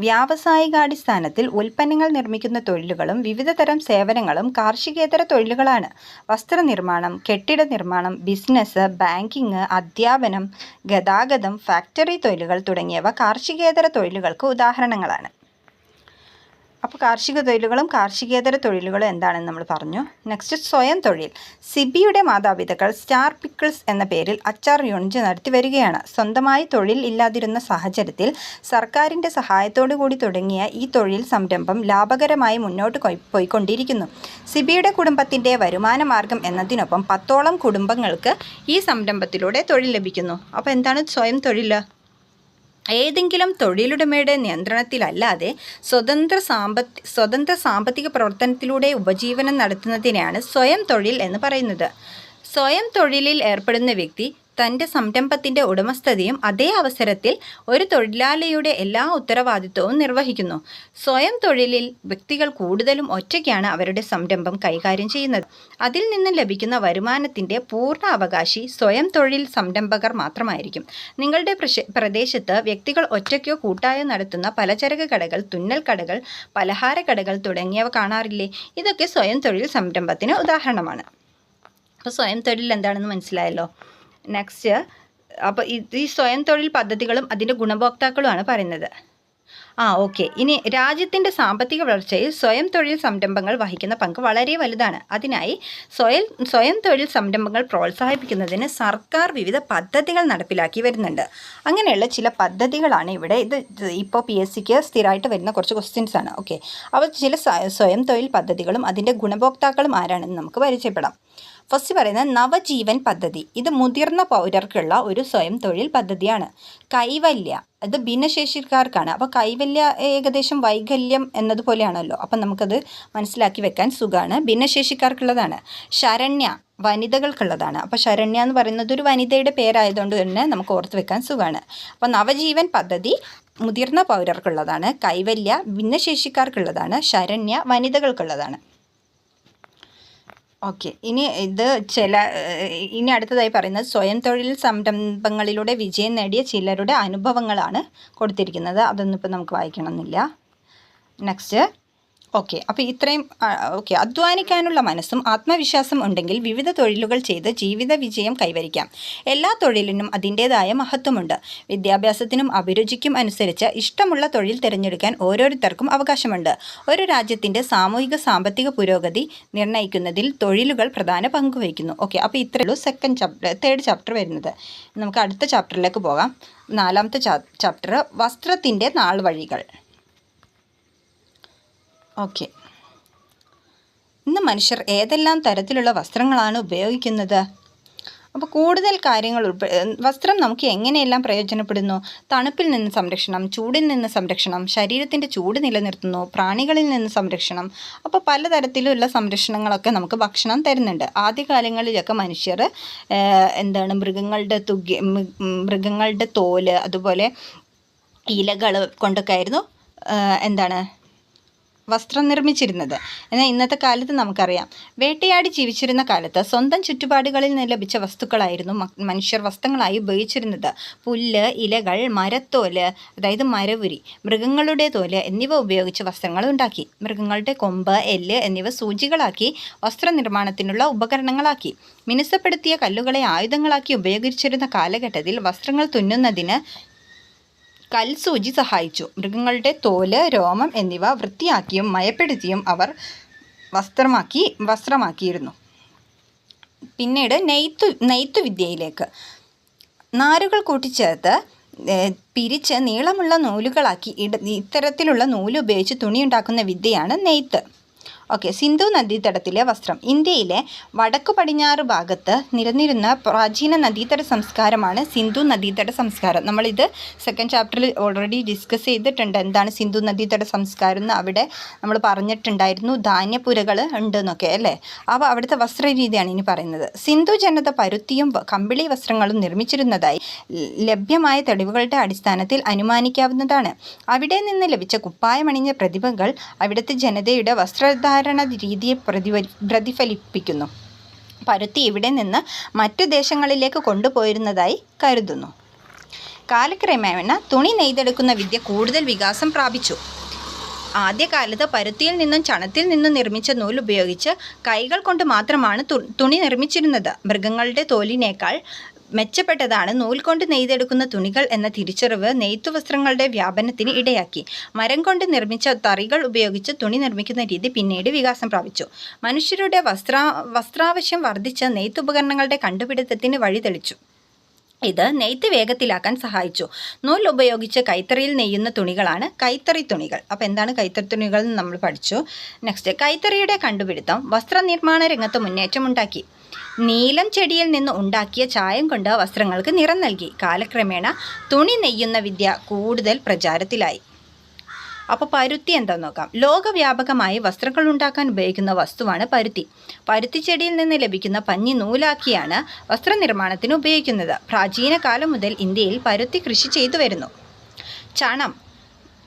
വ്യാവസായികാടിസ്ഥാനത്തിൽ ഉൽപ്പന്നങ്ങൾ നിർമ്മിക്കുന്ന തൊഴിലുകളും വിവിധ തരം സേവനങ്ങളും കാർഷികേതര തൊഴിലുകളാണ്. വസ്ത്രനിർമ്മാണം, കെട്ടിട നിർമ്മാണം, ബിസിനസ്, ബാങ്കിങ്, അധ്യാപനം, ഗതാഗതം, ഫാക്ടറി തൊഴിലുകൾ തുടങ്ങിയവ കാർഷികേതര തൊഴിലുകൾക്ക് ഉദാഹരണങ്ങളാണ്. അപ്പോൾ കാർഷിക തൊഴിലുകളും കാർഷികേതര തൊഴിലുകളും എന്താണെന്ന് നമ്മൾ പറഞ്ഞു. നെക്സ്റ്റ്, സ്വയം തൊഴിൽ. സിബിയുടെ മാതാപിതാക്കൾ സ്റ്റാർ പിക്കിൾസ് എന്ന പേരിൽ അച്ചാർ യൂണിറ്റ് നടത്തി വരികയാണ്. സ്വന്തമായി തൊഴിൽ ഇല്ലാതിരുന്ന സാഹചര്യത്തിൽ സർക്കാരിൻ്റെ സഹായത്തോടു കൂടി തുടങ്ങിയ ഈ തൊഴിൽ സംരംഭം ലാഭകരമായി മുന്നോട്ട് പോയിക്കൊണ്ടിരിക്കുന്നു. സിബിയുടെ കുടുംബത്തിൻ്റെ വരുമാന മാർഗം എന്നതിനൊപ്പം 10ഓളം കുടുംബങ്ങൾക്ക് ഈ സംരംഭത്തിലൂടെ തൊഴിൽ ലഭിക്കുന്നു. അപ്പോൾ എന്താണ് സ്വയം തൊഴിൽ? ഏതെങ്കിലും തൊഴിലുടമയുടെ നിയന്ത്രണത്തിലല്ലാതെ സ്വതന്ത്ര സാമ്പത്തിക പ്രവർത്തനത്തിലൂടെ ഉപജീവനം നടത്തുന്നതിനെയാണ് സ്വയം തൊഴിൽ എന്ന് പറയുന്നത്. സ്വയം തൊഴിലിൽ ഏർപ്പെടുന്ന വ്യക്തി തൻ്റെ സംരംഭത്തിൻ്റെ ഉടമസ്ഥതയും അതേ അവസരത്തിൽ ഒരു തൊഴിലാളിയുടെ എല്ലാ ഉത്തരവാദിത്വവും നിർവഹിക്കുന്നു. സ്വയം തൊഴിലിൽ വ്യക്തികൾ കൂടുതലും ഒറ്റയ്ക്കാണ് അവരുടെ സംരംഭം കൈകാര്യം ചെയ്യുന്നത്. അതിൽ നിന്ന് ലഭിക്കുന്ന വരുമാനത്തിൻ്റെ പൂർണ്ണ അവകാശി സ്വയം തൊഴിൽ സംരംഭകർ മാത്രമായിരിക്കും. നിങ്ങളുടെ പ്രദേശത്ത് വ്യക്തികൾ ഒറ്റയ്ക്കോ കൂട്ടായോ നടത്തുന്ന പലചരക്ക് കടകൾ, തുന്നൽ കടകൾ, പലഹാര കടകൾ തുടങ്ങിയവ കാണാറില്ലേ? ഇതൊക്കെ സ്വയം തൊഴിൽ സംരംഭത്തിന് ഉദാഹരണമാണ്. അപ്പോൾ സ്വയം തൊഴിൽ എന്താണെന്ന് മനസ്സിലായല്ലോ. നെക്സ്റ്റ്, അപ്പോൾ ഈ സ്വയം തൊഴിൽ പദ്ധതികളും അതിൻ്റെ ഗുണഭോക്താക്കളുമാണ് പറയുന്നത്. ഓക്കെ. ഇനി രാജ്യത്തിൻ്റെ സാമ്പത്തിക വളർച്ചയിൽ സ്വയം തൊഴിൽ സംരംഭങ്ങൾ വഹിക്കുന്ന പങ്ക് വളരെ വലുതാണ്. അതിനായി സ്വയം തൊഴിൽ സംരംഭങ്ങൾ പ്രോത്സാഹിപ്പിക്കുന്നതിന് സർക്കാർ വിവിധ പദ്ധതികൾ നടപ്പിലാക്കി വരുന്നുണ്ട്. അങ്ങനെയുള്ള ചില പദ്ധതികളാണ് ഇവിടെ. ഇത് ഇപ്പോൾ PSCക്ക് സ്ഥിരമായിട്ട് വരുന്ന കുറച്ച് ക്വസ്റ്റ്യൻസ് ആണ്. ഓക്കെ. അപ്പോൾ ചില സ്വയം തൊഴിൽ പദ്ധതികളും അതിൻ്റെ ഗുണഭോക്താക്കളും ആരാണെന്ന് നമുക്ക് പരിചയപ്പെടാം. ഫസ്റ്റ് പറയുന്നത് നവജീവൻ പദ്ധതി. ഇത് മുതിർന്ന പൗരർക്കുള്ള ഒരു സ്വയം തൊഴിൽ പദ്ധതിയാണ്. കൈവല്യ, ഇത് ഭിന്നശേഷിക്കാർക്കാണ്. അപ്പോൾ കൈവല്യ ഏകദേശം വൈകല്യം എന്നതുപോലെയാണല്ലോ. അപ്പം നമുക്കത് മനസ്സിലാക്കി വെക്കാൻ സുഖമാണ്. ഭിന്നശേഷിക്കാർക്കുള്ളതാണ്. ശരണ്യ വനിതകൾക്കുള്ളതാണ്. അപ്പോൾ ശരണ്യ എന്ന് പറയുന്നത് ഒരു വനിതയുടെ പേരായതുകൊണ്ട് തന്നെ നമുക്ക് ഓർത്ത് വെക്കാൻ സുഖമാണ്. അപ്പോൾ നവജീവൻ പദ്ധതി മുതിർന്ന പൗരർക്കുള്ളതാണ്. കൈവല്യ ഭിന്നശേഷിക്കാർക്കുള്ളതാണ്. ശരണ്യ വനിതകൾക്കുള്ളതാണ്. ഓക്കെ. ഇനി അടുത്തതായി പറയുന്നത് സ്വയം തൊഴിൽ സംരംഭങ്ങളിലൂടെ വിജയം നേടിയ ചിലരുടെ അനുഭവങ്ങളാണ് കൊടുത്തിരിക്കുന്നത്. അതൊന്നും ഇപ്പോൾ നമുക്ക് വായിക്കണമെന്നില്ല. നെക്സ്റ്റ്. ഓക്കെ. അപ്പോൾ ഇത്രയും. ഓക്കെ. അധ്വാനിക്കാനുള്ള മനസ്സും ആത്മവിശ്വാസം ഉണ്ടെങ്കിൽ വിവിധ തൊഴിലുകൾ ചെയ്ത് ജീവിത വിജയം കൈവരിക്കാം. എല്ലാ തൊഴിലിനും അതിൻ്റേതായ മഹത്വമുണ്ട്. വിദ്യാഭ്യാസത്തിനും അഭിരുചിക്കും അനുസരിച്ച് ഇഷ്ടമുള്ള തൊഴിൽ തിരഞ്ഞെടുക്കാൻ ഓരോരുത്തർക്കും അവകാശമുണ്ട്. ഒരു രാജ്യത്തിൻ്റെ സാമൂഹിക സാമ്പത്തിക പുരോഗതി നിർണ്ണയിക്കുന്നതിൽ തൊഴിലുകൾ പ്രധാന പങ്ക് വഹിക്കുന്നു. ഓക്കെ. അപ്പോൾ ഇത്രയേ ഉള്ളൂ തേർഡ് ചാപ്റ്റർ വരുന്നത്. നമുക്ക് അടുത്ത ചാപ്റ്ററിലേക്ക് പോകാം. 4ാമത്തെ ചാപ്റ്റർ വസ്ത്രത്തിൻ്റെ നാൾവഴികൾ. ഓക്കെ. ഇന്ന് മനുഷ്യർ ഏതെല്ലാം തരത്തിലുള്ള വസ്ത്രങ്ങളാണ് ഉപയോഗിക്കുന്നത്? അപ്പോൾ കൂടുതൽ കാര്യങ്ങൾ വസ്ത്രം നമുക്ക് എങ്ങനെയെല്ലാം പ്രയോജനപ്പെടുന്നു? തണുപ്പിൽ നിന്ന് സംരക്ഷണം, ചൂടിൽ നിന്ന് സംരക്ഷണം, ശരീരത്തിൻ്റെ ചൂട് നിലനിർത്തുന്നു, പ്രാണികളിൽ നിന്ന് സംരക്ഷണം. അപ്പോൾ പലതരത്തിലുള്ള സംരക്ഷണങ്ങളൊക്കെ നമുക്ക് ഭക്ഷണം തരുന്നുണ്ട്. ആദ്യകാലങ്ങളിലൊക്കെ മനുഷ്യർ മൃഗങ്ങളുടെ തോല്, അതുപോലെ ഇലകൾ കൊണ്ടൊക്കെ ആയിരുന്നു വസ്ത്രം നിർമ്മിച്ചിരുന്നത്. എന്നാൽ ഇന്നത്തെ കാലത്ത് നമുക്കറിയാം, വേട്ടയാടി ജീവിച്ചിരുന്ന കാലത്ത് സ്വന്തം ചുറ്റുപാടുകളിൽ നിന്ന് ലഭിച്ച വസ്തുക്കളായിരുന്നു മനുഷ്യർ വസ്ത്രങ്ങളായി ഉപയോഗിച്ചിരുന്നത്. പുല്ല്, ഇലകൾ, മരത്തോല്, അതായത് മരവുരി, മൃഗങ്ങളുടെ തോല് എന്നിവ ഉപയോഗിച്ച് വസ്ത്രങ്ങൾ ഉണ്ടാക്കി. മൃഗങ്ങളുടെ കൊമ്പ്, എല്ല് എന്നിവ സൂചികളാക്കി വസ്ത്രനിർമ്മാണത്തിനുള്ള ഉപകരണങ്ങളാക്കി. മിനുസപ്പെടുത്തിയ കല്ലുകളെ ആയുധങ്ങളാക്കി ഉപയോഗിച്ചിരുന്ന കാലഘട്ടത്തിൽ വസ്ത്രങ്ങൾ തുന്നുന്നതിന് കൽസൂചി സഹായിച്ചു. മൃഗങ്ങളുടെ തോല്, രോമം എന്നിവ വൃത്തിയാക്കിയും മയപ്പെടുത്തിയും അവർ വസ്ത്രമാക്കിയിരുന്നു. പിന്നീട് നെയ്ത്തുവിദ്യയിലേക്ക്. നാരുകൾ കൂട്ടിച്ചേർത്ത് പിരിച്ച് നീളമുള്ള നൂലുകളാക്കി ഇത്തരത്തിലുള്ള നൂല് ഉപയോഗിച്ച് തുണിയുണ്ടാക്കുന്ന വിദ്യയാണ് നെയ്ത്ത്. ഓക്കെ, സിന്ധു നദീതടത്തിലെ വസ്ത്രം. ഇന്ത്യയിലെ വടക്കു പടിഞ്ഞാറ് ഭാഗത്ത് നിലനിരുന്ന പ്രാചീന നദീതട സംസ്കാരമാണ് സിന്ധു നദീതട സംസ്കാരം. നമ്മളിത് സെക്കൻഡ് ചാപ്റ്ററിൽ ഓൾറെഡി ഡിസ്കസ് ചെയ്തിട്ടുണ്ട്, എന്താണ് സിന്ധു നദീതട സംസ്കാരം എന്ന്. അവിടെ നമ്മൾ പറഞ്ഞിട്ടുണ്ടായിരുന്നു ധാന്യപ്പുരകൾ ഉണ്ടെന്നൊക്കെ അല്ലേ. അപ്പോൾ അവിടുത്തെ വസ്ത്രരീതിയാണ് ഇനി പറയുന്നത്. സിന്ധു ജനത പരുത്തിയും കമ്പിളി വസ്ത്രങ്ങളും നിർമ്മിച്ചിരുന്നതായി ലഭ്യമായ തെളിവുകളുടെ അടിസ്ഥാനത്തിൽ അനുമാനിക്കാവുന്നതാണ്. അവിടെ നിന്ന് ലഭിച്ച കുപ്പായമണിഞ്ഞ പ്രതിഭകൾ അവിടുത്തെ ജനതയുടെ വസ്ത്രധാരണ രീതിയെ പ്രതിഫലിപ്പിക്കുന്നു. പരുത്തി ഇവിടെ നിന്ന് മറ്റു ദേശങ്ങളിലേക്ക് കൊണ്ടുപോയിരുന്നതായി കരുതുന്നു. കാലക്രമേണ തുണി നെയ്തെടുക്കുന്ന വിദ്യ കൂടുതൽ വികാസം പ്രാപിച്ചു. ആദ്യകാലത്ത് പരുത്തിയിൽ നിന്നും ചണത്തിൽ നിന്നും നിർമ്മിച്ച നൂൽ ഉപയോഗിച്ച് കൈകൾ കൊണ്ട് മാത്രമാണ് തുണി നിർമ്മിച്ചിരുന്നത്. മൃഗങ്ങളുടെ തോലിനേക്കാൾ മെച്ചപ്പെട്ടതാണ് നൂൽ കൊണ്ട് നെയ്തെടുക്കുന്ന തുണികൾ എന്ന തിരിച്ചറിവ് നെയ്ത്തുവസ്ത്രങ്ങളുടെ വ്യാപനത്തിന് ഇടയാക്കി. മരം കൊണ്ട് നിർമ്മിച്ച തറികൾ ഉപയോഗിച്ച് തുണി നിർമ്മിക്കുന്ന രീതി പിന്നീട് വികാസം പ്രാപിച്ചു. മനുഷ്യരുടെ വസ്ത്രാവശ്യം വർദ്ധിച്ച നെയ്ത്തുപകരണങ്ങളുടെ കണ്ടുപിടുത്തത്തിന് വഴിതെളിച്ചു. ഇത് നെയ്ത്ത് വേഗത്തിലാക്കാൻ സഹായിച്ചു. നൂൽ ഉപയോഗിച്ച് കൈത്തറിയിൽ നെയ്യുന്ന തുണികളാണ് കൈത്തറി തുണികൾ. അപ്പോൾ എന്താണ് കൈത്തറി തുണികൾ എന്ന് നമ്മൾ പഠിച്ചു. നെക്സ്റ്റ്, കൈത്തറിയുടെ കണ്ടുപിടുത്തം വസ്ത്രനിർമ്മാണ രംഗത്ത് മുന്നേറ്റമുണ്ടാക്കി. നീലം ചെടിയിൽ നിന്ന് ഉണ്ടാക്കിയ ചായം കൊണ്ട് വസ്ത്രങ്ങൾക്ക് നിറം നൽകി. കാലക്രമേണ തുണി നെയ്യുന്ന വിദ്യ കൂടുതൽ പ്രചാരത്തിലായി. അപ്പോൾ പരുത്തി എന്താണെന്ന് നോക്കാം. ലോകവ്യാപകമായി വസ്ത്രങ്ങൾ ഉണ്ടാക്കാൻ ഉപയോഗിക്കുന്ന വസ്തുവാണ് പരുത്തി. പരുത്തി ചെടിയിൽ നിന്ന് ലഭിക്കുന്ന പഞ്ഞി നൂലാക്കിയാണ് വസ്ത്രനിർമ്മാണത്തിന് ഉപയോഗിക്കുന്നത്. പ്രാചീന കാലം മുതൽ ഇന്ത്യയിൽ പരുത്തി കൃഷി ചെയ്തു വരുന്നു.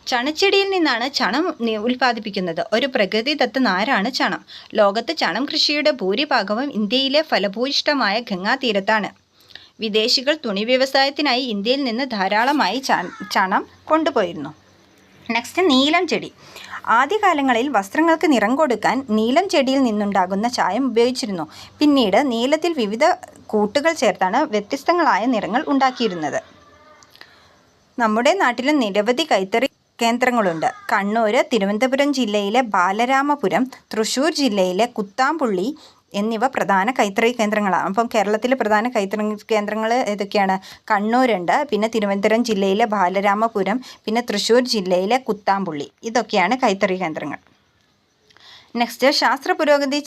ചണച്ചെടിയിൽ നിന്നാണ് ചണം ഉൽപ്പാദിപ്പിക്കുന്നത്. ഒരു പ്രകൃതിദത്ത നാരാണ് ചണം. ലോകത്ത് ചണം കൃഷിയുടെ ഭൂരിഭാഗവും ഇന്ത്യയിലെ ഫലഭൂയിഷ്ഠമായ ഗംഗാതീരത്താണ്. വിദേശികൾ തുണി വ്യവസായത്തിനായി ഇന്ത്യയിൽ നിന്ന് ധാരാളമായി ചണം കൊണ്ടുപോയിരുന്നു. നെക്സ്റ്റ്, നീലം ചെടി. ആദ്യകാലങ്ങളിൽ വസ്ത്രങ്ങൾക്ക് നിറം കൊടുക്കാൻ നീലം ചെടിയിൽ നിന്നുണ്ടാകുന്ന ചായം ഉപയോഗിച്ചിരുന്നു. പിന്നീട് നീലത്തിൽ വിവിധ കൂട്ടുകൾ ചേർത്താണ് വ്യത്യസ്തങ്ങളായ നിറങ്ങൾ ഉണ്ടാക്കിയിരുന്നത്. നമ്മുടെ നാട്ടിൽ നിരവധി കൈത്തറി കേന്ദ്രങ്ങളുണ്ട്. കണ്ണൂർ, തിരുവനന്തപുരം ജില്ലയിലെ ബാലരാമപുരം, തൃശ്ശൂർ ജില്ലയിലെ കുത്താമ്പുള്ളി എന്നിവ പ്രധാന കൈത്തറി കേന്ദ്രങ്ങളാണ്. അപ്പം കേരളത്തിലെ പ്രധാന കൈത്തറി കേന്ദ്രങ്ങൾ ഏതൊക്കെയാണ്? കണ്ണൂരുണ്ട്, പിന്നെ തിരുവനന്തപുരം ജില്ലയിലെ ബാലരാമപുരം, പിന്നെ തൃശ്ശൂർ ജില്ലയിലെ കുത്താമ്പുള്ളി. ഇതൊക്കെയാണ് കൈത്തറി കേന്ദ്രങ്ങൾ. നെക്സ്റ്റ്, ശാസ്ത്ര പുരോഗതി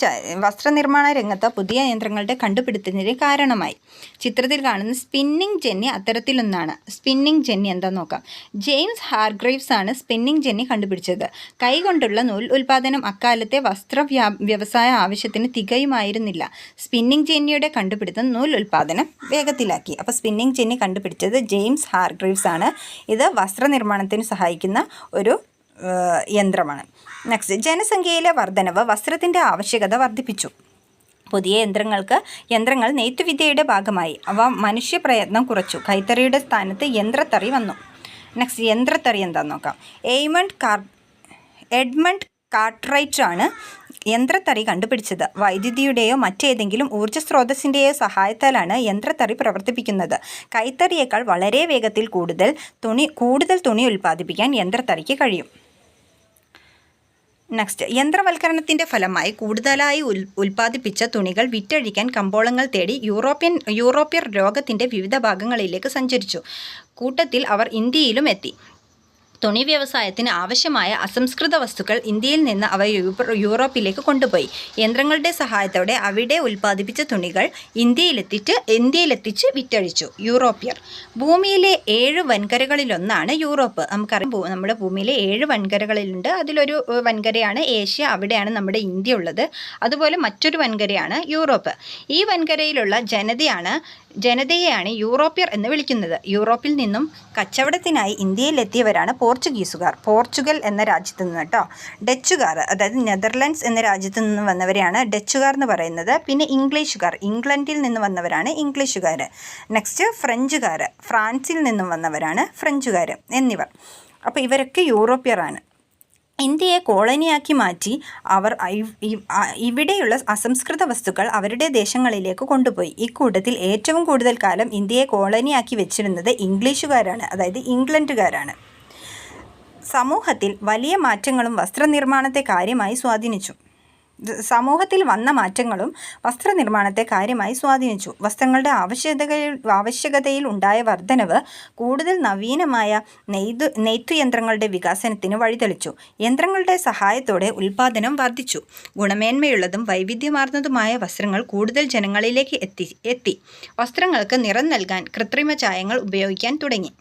വസ്ത്രനിർമ്മാണ രംഗത്ത് പുതിയ യന്ത്രങ്ങളുടെ കണ്ടുപിടുത്തത്തിന് കാരണമായി. ചിത്രത്തിൽ കാണുന്ന സ്പിന്നിങ് ജെന്നി അത്തരത്തിലൊന്നാണ്. സ്പിന്നിങ് ജെന്നി എന്താണെന്ന് നോക്കാം. ജെയിംസ് ഹാർഗ്രേവ്സ് ആണ് സ്പിന്നിങ് ജെന്നി കണ്ടുപിടിച്ചത്. കൈകൊണ്ടുള്ള നൂൽ ഉൽപ്പാദനം അക്കാലത്തെ വ്യവസായ ആവശ്യത്തിന് തികയുമായിരുന്നില്ല. സ്പിന്നിങ് ജെന്നിയുടെ കണ്ടുപിടുത്തം നൂൽ ഉൽപ്പാദനം വേഗത്തിലാക്കി. അപ്പോൾ സ്പിന്നിങ് ജെന്നി കണ്ടുപിടിച്ചത് ജെയിംസ് ഹാർഗ്രേവ്സ് ആണ്. ഇത് വസ്ത്രനിർമ്മാണത്തിന് സഹായിക്കുന്ന ഒരു യന്ത്രമാണ്. നെക്സ്റ്റ്, ജനസംഖ്യയിലെ വർധനവ് വസ്ത്രത്തിൻ്റെ ആവശ്യകത വർദ്ധിപ്പിച്ചു. പുതിയ യന്ത്രങ്ങൾ നെയ്ത്തുവിദ്യയുടെ ഭാഗമായി. അവ മനുഷ്യപ്രയത്നം കുറച്ചു. കൈത്തറിയുടെ സ്ഥാനത്ത് യന്ത്രത്തറി വന്നു. നെക്സ്റ്റ്, യന്ത്രത്തറി എന്താണെന്ന് നോക്കാം. എഡ്മണ്ട് കാർട്ട്റൈറ്റ് ആണ് യന്ത്രത്തറി കണ്ടുപിടിച്ചത്. വൈദ്യുതിയുടെയോ മറ്റേതെങ്കിലും ഊർജ്ജ സ്രോതസ്സിൻ്റെയോ സഹായത്താലാണ് യന്ത്രത്തറി പ്രവർത്തിപ്പിക്കുന്നത്. കൈത്തറിയേക്കാൾ വളരെ വേഗത്തിൽ കൂടുതൽ തുണി ഉൽപ്പാദിപ്പിക്കാൻ യന്ത്രത്തറിക്ക് കഴിയും. നെക്സ്റ്റ്, യന്ത്രവൽക്കരണത്തിൻ്റെ ഫലമായി കൂടുതലായി ഉൽപ്പാദിപ്പിച്ച തുണികൾ വിറ്റഴിക്കാൻ കമ്പോളങ്ങൾ തേടി യൂറോപ്യർ ലോകത്തിൻ്റെ വിവിധ ഭാഗങ്ങളിലേക്ക് സഞ്ചരിച്ചു. കൂട്ടത്തിൽ അവർ ഇന്ത്യയിലും എത്തി. തുണി വ്യവസായത്തിന് ആവശ്യമായ അസംസ്കൃത വസ്തുക്കൾ ഇന്ത്യയിൽ നിന്ന് അവ യൂറോപ്പിലേക്ക് കൊണ്ടുപോയി. യന്ത്രങ്ങളുടെ സഹായത്തോടെ അവിടെ ഉൽപ്പാദിപ്പിച്ച തുണികൾ ഇന്ത്യയിലെത്തിച്ച് വിറ്റഴിച്ചു. യൂറോപ്യർ. ഭൂമിയിലെ 7 വൻകരകളിലൊന്നാണ് യൂറോപ്പ്. നമുക്കറിയാം നമ്മുടെ ഭൂമിയിലെ 7 വൻകരകളിലുണ്ട്. അതിലൊരു വൻകരയാണ് ഏഷ്യ. അവിടെയാണ് നമ്മുടെ ഇന്ത്യ ഉള്ളത്. അതുപോലെ മറ്റൊരു വൻകരയാണ് യൂറോപ്പ്. ഈ വൻകരയിലുള്ള ജനതയെയാണ് യൂറോപ്യർ എന്ന് വിളിക്കുന്നത്. യൂറോപ്പിൽ നിന്നും കച്ചവടത്തിനായി ഇന്ത്യയിലെത്തിയവരാണ് പോർച്ചുഗീസുകാർ. പോർച്ചുഗൽ എന്ന രാജ്യത്ത് നിന്ന് കേട്ടോ. ഡച്ചുകാർ, അതായത് നെതർലൻഡ്സ് എന്ന രാജ്യത്ത് നിന്ന് വന്നവരെയാണ് ഡച്ചുകാർ എന്ന് പറയുന്നത്. പിന്നെ ഇംഗ്ലീഷുകാർ, ഇംഗ്ലണ്ടിൽ നിന്ന് വന്നവരാണ് ഇംഗ്ലീഷുകാർ. നെക്സ്റ്റ് ഫ്രഞ്ചുകാർ, ഫ്രാൻസിൽ നിന്നും വന്നവരാണ് ഫ്രഞ്ചുകാർ എന്നിവർ. അപ്പോൾ ഇവരൊക്കെ യൂറോപ്യറാണ്. ഇന്ത്യയെ കോളനിയാക്കി മാറ്റി അവർ ഇവിടെയുള്ള അസംസ്കൃത വസ്തുക്കൾ അവരുടെ ദേശങ്ങളിലേക്ക് കൊണ്ടുപോയി. ഇക്കൂട്ടത്തിൽ ഏറ്റവും കൂടുതൽ കാലം ഇന്ത്യയെ കോളനിയാക്കി വെച്ചിരുന്നത് ഇംഗ്ലീഷുകാരാണ്, അതായത് ഇംഗ്ലണ്ടുകാരാണ്. സമൂഹത്തിൽ വലിയ മാറ്റങ്ങളും വസ്ത്രനിർമ്മാണത്തെ കാര്യമായി സ്വാധീനിച്ചു. വസ്ത്രങ്ങളുടെ ആവശ്യകതയിൽ ഉണ്ടായ വർധനവ് കൂടുതൽ നവീനമായ നെയ്ത്തുയന്ത്രങ്ങളുടെ വികാസനത്തിന് വഴിതെളിച്ചു. യന്ത്രങ്ങളുടെ സഹായത്തോടെ ഉൽപ്പാദനം വർദ്ധിച്ചു. ഗുണമേന്മയുള്ളതും വൈവിധ്യമാർന്നതുമായ വസ്ത്രങ്ങൾ കൂടുതൽ ജനങ്ങളിലേക്ക് എത്തി. വസ്ത്രങ്ങൾക്ക് നിറം നൽകാൻ കൃത്രിമ ചായങ്ങൾ ഉപയോഗിക്കാൻ തുടങ്ങി.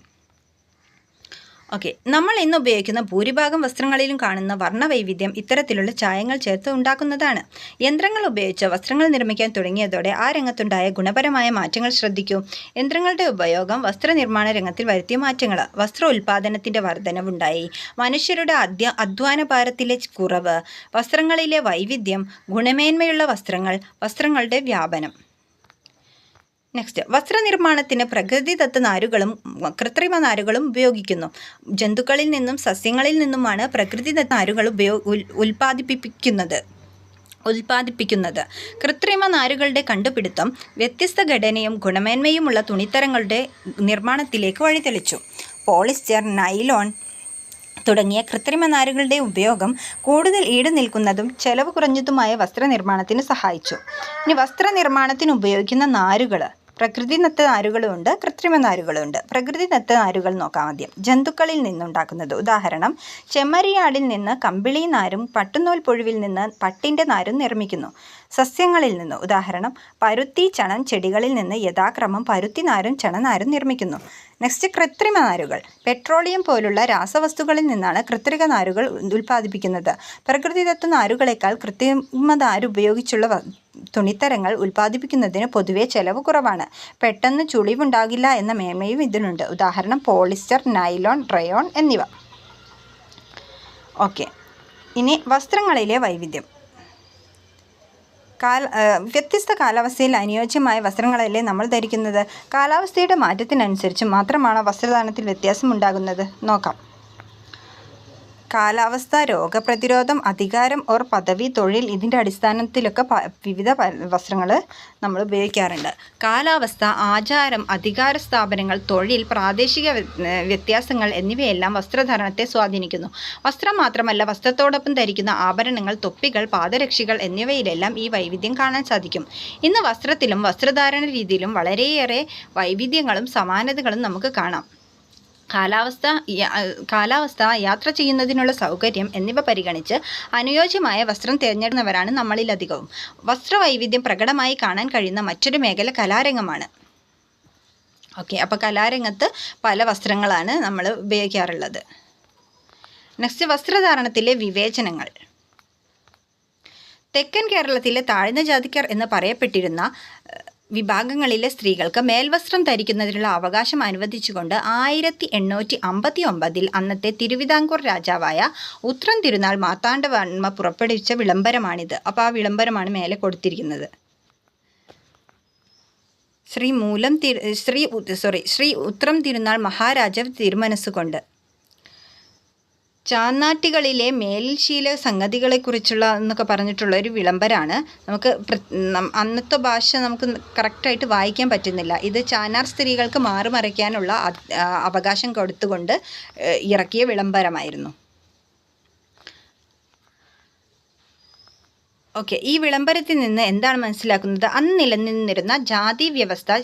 നമ്മൾ ഇന്ന് ഉപയോഗിക്കുന്ന ഭൂരിഭാഗം വസ്ത്രങ്ങളിലും കാണുന്ന വർണ്ണവൈവിധ്യം ഇത്തരത്തിലുള്ള ചായങ്ങൾ ചേർത്ത് ഉണ്ടാക്കുന്നതാണ്. യന്ത്രങ്ങൾ ഉപയോഗിച്ച് വസ്ത്രങ്ങൾ നിർമ്മിക്കാൻ തുടങ്ങിയതോടെ ആ രംഗത്തുണ്ടായ ഗുണപരമായ മാറ്റങ്ങൾ ശ്രദ്ധിക്കൂ. യന്ത്രങ്ങളുടെ ഉപയോഗം വസ്ത്രനിർമ്മാണ രംഗത്തിൽ വരുത്തിയ മാറ്റങ്ങൾ. വസ്ത്ര ഉൽപ്പാദനത്തിൻ്റെ വർധനവുണ്ടായി. മനുഷ്യരുടെ അധ്വാനഭാരത്തിലെ കുറവ്, വസ്ത്രങ്ങളിലെ വൈവിധ്യം, ഗുണമേന്മയുള്ള വസ്ത്രങ്ങളുടെ വ്യാപനം. നെക്സ്റ്റ്, വസ്ത്രനിർമ്മാണത്തിന് പ്രകൃതിദത്ത നാരുകളും കൃത്രിമ നാരുകളും ഉപയോഗിക്കുന്നു. ജന്തുക്കളിൽ നിന്നും സസ്യങ്ങളിൽ നിന്നുമാണ് പ്രകൃതിദത്ത നാരുകൾ ഉൽപ്പാദിപ്പിക്കുന്നത്. കൃത്രിമ നാരുകളുടെ കണ്ടുപിടുത്തം വ്യത്യസ്ത ഘടനയും ഗുണമേന്മയുമുള്ള തുണിത്തരങ്ങളുടെ നിർമ്മാണത്തിലേക്ക് വഴിതെളിച്ചു. പോളിസ്റ്റർ, നൈലോൺ തുടങ്ങിയ കൃത്രിമ നാരുകളുടെ ഉപയോഗം കൂടുതൽ ഈടുനിൽക്കുന്നതും ചെലവ് കുറഞ്ഞതുമായ വസ്ത്രനിർമ്മാണത്തിന് സഹായിച്ചു. ഇനി വസ്ത്രനിർമ്മാണത്തിന് ഉപയോഗിക്കുന്ന നാരുകൾ. പ്രകൃതിദത്ത നാരുകളുമുണ്ട്, കൃത്രിമ നാരുകളുമുണ്ട്. പ്രകൃതിദത്ത നാരുകൾ നോക്കാം ആദ്യം. ജന്തുക്കളിൽ നിന്നുണ്ടാക്കുന്നത്. ഉദാഹരണം, ചെമ്മരിയാടിൽ നിന്ന് കമ്പിളി നാരും പട്ടുനൂൽ പുഴുവിൽ നിന്ന് പട്ടിൻ്റെ നാരും നിർമ്മിക്കുന്നു. സസ്യങ്ങളിൽ നിന്ന്. ഉദാഹരണം, പരുത്തി, ചണം ചെടികളിൽ നിന്ന് യഥാക്രമം പരുത്തി നാരും ചണനാരും നിർമ്മിക്കുന്നു. നെക്സ്റ്റ്, കൃത്രിമ നാരുകൾ. പെട്രോളിയം പോലുള്ള രാസവസ്തുക്കളിൽ നിന്നാണ് കൃത്രിമ നാരുകൾ ഉൽപ്പാദിപ്പിക്കുന്നത്. പ്രകൃതിദത്ത നാരുകളെക്കാൾ കൃത്രിമ നാരുപയോഗിച്ചുള്ള തുണിത്തരങ്ങൾ ഉൽപ്പാദിപ്പിക്കുന്നതിന് പൊതുവെ ചെലവ് കുറവാണ്. പെട്ടെന്ന് ചുളിവുണ്ടാകില്ല എന്ന മേന്മയും ഇതിനുണ്ട്. ഉദാഹരണം, പോളിസ്റ്റർ, നൈലോൺ, റയോൺ എന്നിവ. ഇനി വസ്ത്രങ്ങളിലെ വൈവിധ്യം. വ്യത്യസ്ത കാലാവസ്ഥയിൽ അനുയോജ്യമായ വസ്ത്രങ്ങളല്ലേ നമ്മൾ ധരിക്കുന്നത്. കാലാവസ്ഥയുടെ മാറ്റത്തിനനുസരിച്ച് മാത്രമാണ് വസ്ത്രധാരണത്തിൽ വ്യത്യാസമുണ്ടാകുന്നത്. നോക്കാം. കാലാവസ്ഥ, രോഗപ്രതിരോധം, അധികാരം ഓർ പദവി, തൊഴിൽ, ഇതിൻ്റെ അടിസ്ഥാനത്തിലൊക്കെ വിവിധ വസ്ത്രങ്ങൾ നമ്മൾ ഉപയോഗിക്കാറുണ്ട്. കാലാവസ്ഥ, ആചാരം, അധികാര സ്ഥാപനങ്ങൾ, തൊഴിൽ, പ്രാദേശിക വ്യത്യാസങ്ങൾ എന്നിവയെല്ലാം വസ്ത്രധാരണത്തെ സ്വാധീനിക്കുന്നു. വസ്ത്രം മാത്രമല്ല, വസ്ത്രത്തോടൊപ്പം ധരിക്കുന്ന ആഭരണങ്ങൾ, തൊപ്പികൾ, പാദരക്ഷകൾ എന്നിവയിലെല്ലാം ഈ വൈവിധ്യം കാണാൻ സാധിക്കും. ഇന്ന് വസ്ത്രത്തിലും വസ്ത്രധാരണ രീതിയിലും വളരെയേറെ വൈവിധ്യങ്ങളും സമാനതകളും നമുക്ക് കാണാം. കാലാവസ്ഥ, യാത്ര ചെയ്യുന്നതിനുള്ള സൗകര്യം എന്നിവ പരിഗണിച്ച് അനുയോജ്യമായ വസ്ത്രം തിരഞ്ഞെടുക്കുന്നവരാണ് നമ്മളിലധികവും. വസ്ത്രവൈവിധ്യം പ്രകടമായി കാണാൻ കഴിയുന്ന മറ്റൊരു മേഖല കലാരംഗമാണ്. അപ്പോൾ കലാരംഗത്ത് പല വസ്ത്രങ്ങളാണ് നമ്മൾ ഉപയോഗിക്കാറുള്ളത്. നെക്സ്റ്റ്, വസ്ത്രധാരണത്തിലെ വിവേചനങ്ങൾ. തെക്കൻ കേരളത്തിലെ താഴ്ന്ന ജാതിക്കാർ എന്ന് പറയപ്പെട്ടിരുന്ന വിഭാഗങ്ങളിലെ സ്ത്രീകൾക്ക് മേൽവസ്ത്രം ധരിക്കുന്നതിനുള്ള അവകാശം അനുവദിച്ചുകൊണ്ട് 1859 അന്നത്തെ തിരുവിതാംകൂർ രാജാവായ ഉത്രം തിരുനാൾ മാർത്താണ്ഡവർമ്മ പുറപ്പെടുവിച്ച വിളംബരമാണിത്. അപ്പോൾ ആ വിളംബരമാണ് മേലെ കൊടുത്തിരിക്കുന്നത്. ശ്രീ ഉത്രം തിരുനാൾ മഹാരാജാവ് തിരുമനസ്സുകൊണ്ട് ചാന്നാട്ടികളിലെ മേൽശീല സംഗതികളെക്കുറിച്ചുള്ള എന്നൊക്കെ പറഞ്ഞിട്ടുള്ള ഒരു വിളംബരമാണ്. നമുക്ക് അന്നത്തെ ഭാഷ നമുക്ക് കറക്റ്റായിട്ട് വായിക്കാൻ പറ്റുന്നില്ല. ഇത് ചാന്നാർ സ്ത്രീകൾക്ക് മാറുമറയ്ക്കാനുള്ള അവകാശം കൊടുത്തുകൊണ്ട് ഇറക്കിയ വിളംബരമായിരുന്നു. ഈ വിളംബരത്തിൽ നിന്ന് എന്താണ് മനസ്സിലാക്കുന്നത്? അന്ന് നിലനിന്നിരുന്ന ജാതി വ്യവസ്ഥ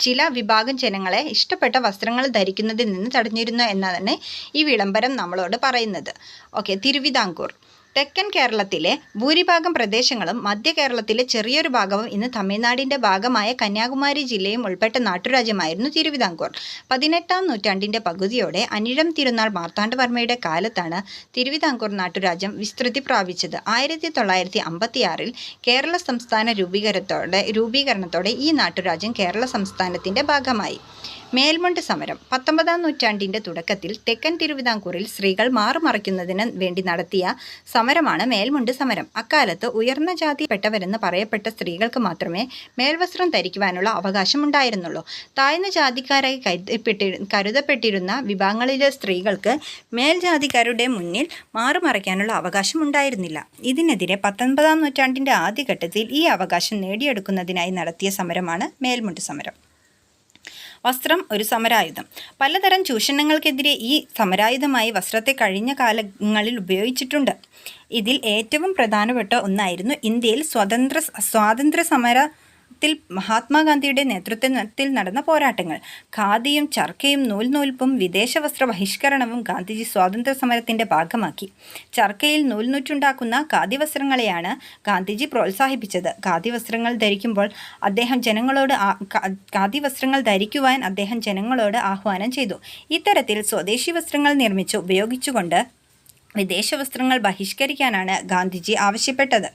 ചില വിഭാഗം ജനങ്ങളെ ഇഷ്ടപ്പെട്ട വസ്ത്രങ്ങൾ ധരിക്കുന്നതിൽ നിന്ന് തടഞ്ഞിരുന്നു എന്നാണ് ഈ വിളംബരം നമ്മളോട് പറയുന്നത്. ഓക്കെ, തിരുവിതാംകൂർ. തെക്കൻ കേരളത്തിലെ ഭൂരിഭാഗം പ്രദേശങ്ങളും മധ്യ കേരളത്തിലെ ചെറിയൊരു ഭാഗവും ഇന്ന് തമിഴ്നാടിൻ്റെ ഭാഗമായ കന്യാകുമാരി ജില്ലയും ഉൾപ്പെട്ട നാട്ടുരാജ്യമായിരുന്നു തിരുവിതാംകൂർ. 18-ാം നൂറ്റാണ്ടിൻ്റെ പകുതിയോടെ അനിഴം തിരുനാൾ മാർത്താണ്ഡവർമ്മയുടെ കാലത്താണ് തിരുവിതാംകൂർ നാട്ടുരാജ്യം വിസ്തൃതി പ്രാപിച്ചത്. 1956-ൽ കേരള സംസ്ഥാന രൂപീകരണത്തോടെ ഈ നാട്ടുരാജ്യം കേരള സംസ്ഥാനത്തിൻ്റെ ഭാഗമായി. മേൽമുണ്ട് സമരം. 19-ാം നൂറ്റാണ്ടിൻ്റെ തുടക്കത്തിൽ തെക്കൻ തിരുവിതാംകൂറിൽ സ്ത്രീകൾ മാറുമറയ്ക്കുന്നതിന് വേണ്ടി നടത്തിയ സമരമാണ് മേൽമുണ്ട് സമരം. അക്കാലത്ത് ഉയർന്ന ജാതിയിൽപ്പെട്ടവരെന്ന് പറയപ്പെട്ട സ്ത്രീകൾക്ക് മാത്രമേ മേൽവസ്ത്രം ധരിക്കുവാനുള്ള അവകാശമുണ്ടായിരുന്നുള്ളൂ. താഴ്ന്ന ജാതിക്കാരായി കരുതപ്പെട്ടിരുന്ന വിഭാഗങ്ങളിലെ സ്ത്രീകൾക്ക് മേൽജാതിക്കാരുടെ മുന്നിൽ മാറുമറയ്ക്കാനുള്ള അവകാശമുണ്ടായിരുന്നില്ല. ഇതിനെതിരെ 19-ാം നൂറ്റാണ്ടിൻ്റെ ആദ്യഘട്ടത്തിൽ ഈ അവകാശം നേടിയെടുക്കുന്നതിനായി നടത്തിയ സമരമാണ് മേൽമുണ്ട് സമരം. വസ്ത്രം ഒരു സമരായുധം. പലതരം ചൂഷണങ്ങൾക്കെതിരെ ഈ സമരായുധമായി വസ്ത്രത്തെ കഴിഞ്ഞ കാലങ്ങളിൽ ഉപയോഗിച്ചിട്ടുണ്ട്. ഇതിൽ ഏറ്റവും പ്രധാനപ്പെട്ട ഒന്നായിരുന്നു ഇന്ത്യയിൽ സ്വാതന്ത്ര്യ സമരത്തിൽ മഹാത്മാഗാന്ധിയുടെ നേതൃത്വത്തിൽ നടന്ന പോരാട്ടങ്ങൾ. ഖാദിയും ചർക്കയും നൂൽപ്പും വിദേശ വസ്ത്ര ബഹിഷ്കരണവും ഗാന്ധിജി സ്വാതന്ത്ര്യ സമരത്തിൻ്റെ ഭാഗമാക്കി. ചർക്കയിൽ നൂറ്റുണ്ടാക്കുന്ന ഖാദി വസ്ത്രങ്ങളെയാണ് ഗാന്ധിജി പ്രോത്സാഹിപ്പിച്ചത്. ഖാദി വസ്ത്രങ്ങൾ ധരിക്കുവാൻ അദ്ദേഹം ജനങ്ങളോട് ആഹ്വാനം ചെയ്തു. ഇത്തരത്തിൽ സ്വദേശി വസ്ത്രങ്ങൾ നിർമ്മിച്ച് ഉപയോഗിച്ചുകൊണ്ട് വിദേശ വസ്ത്രങ്ങൾ ബഹിഷ്കരിക്കാനാണ് ഗാന്ധിജി ആവശ്യപ്പെട്ടത്.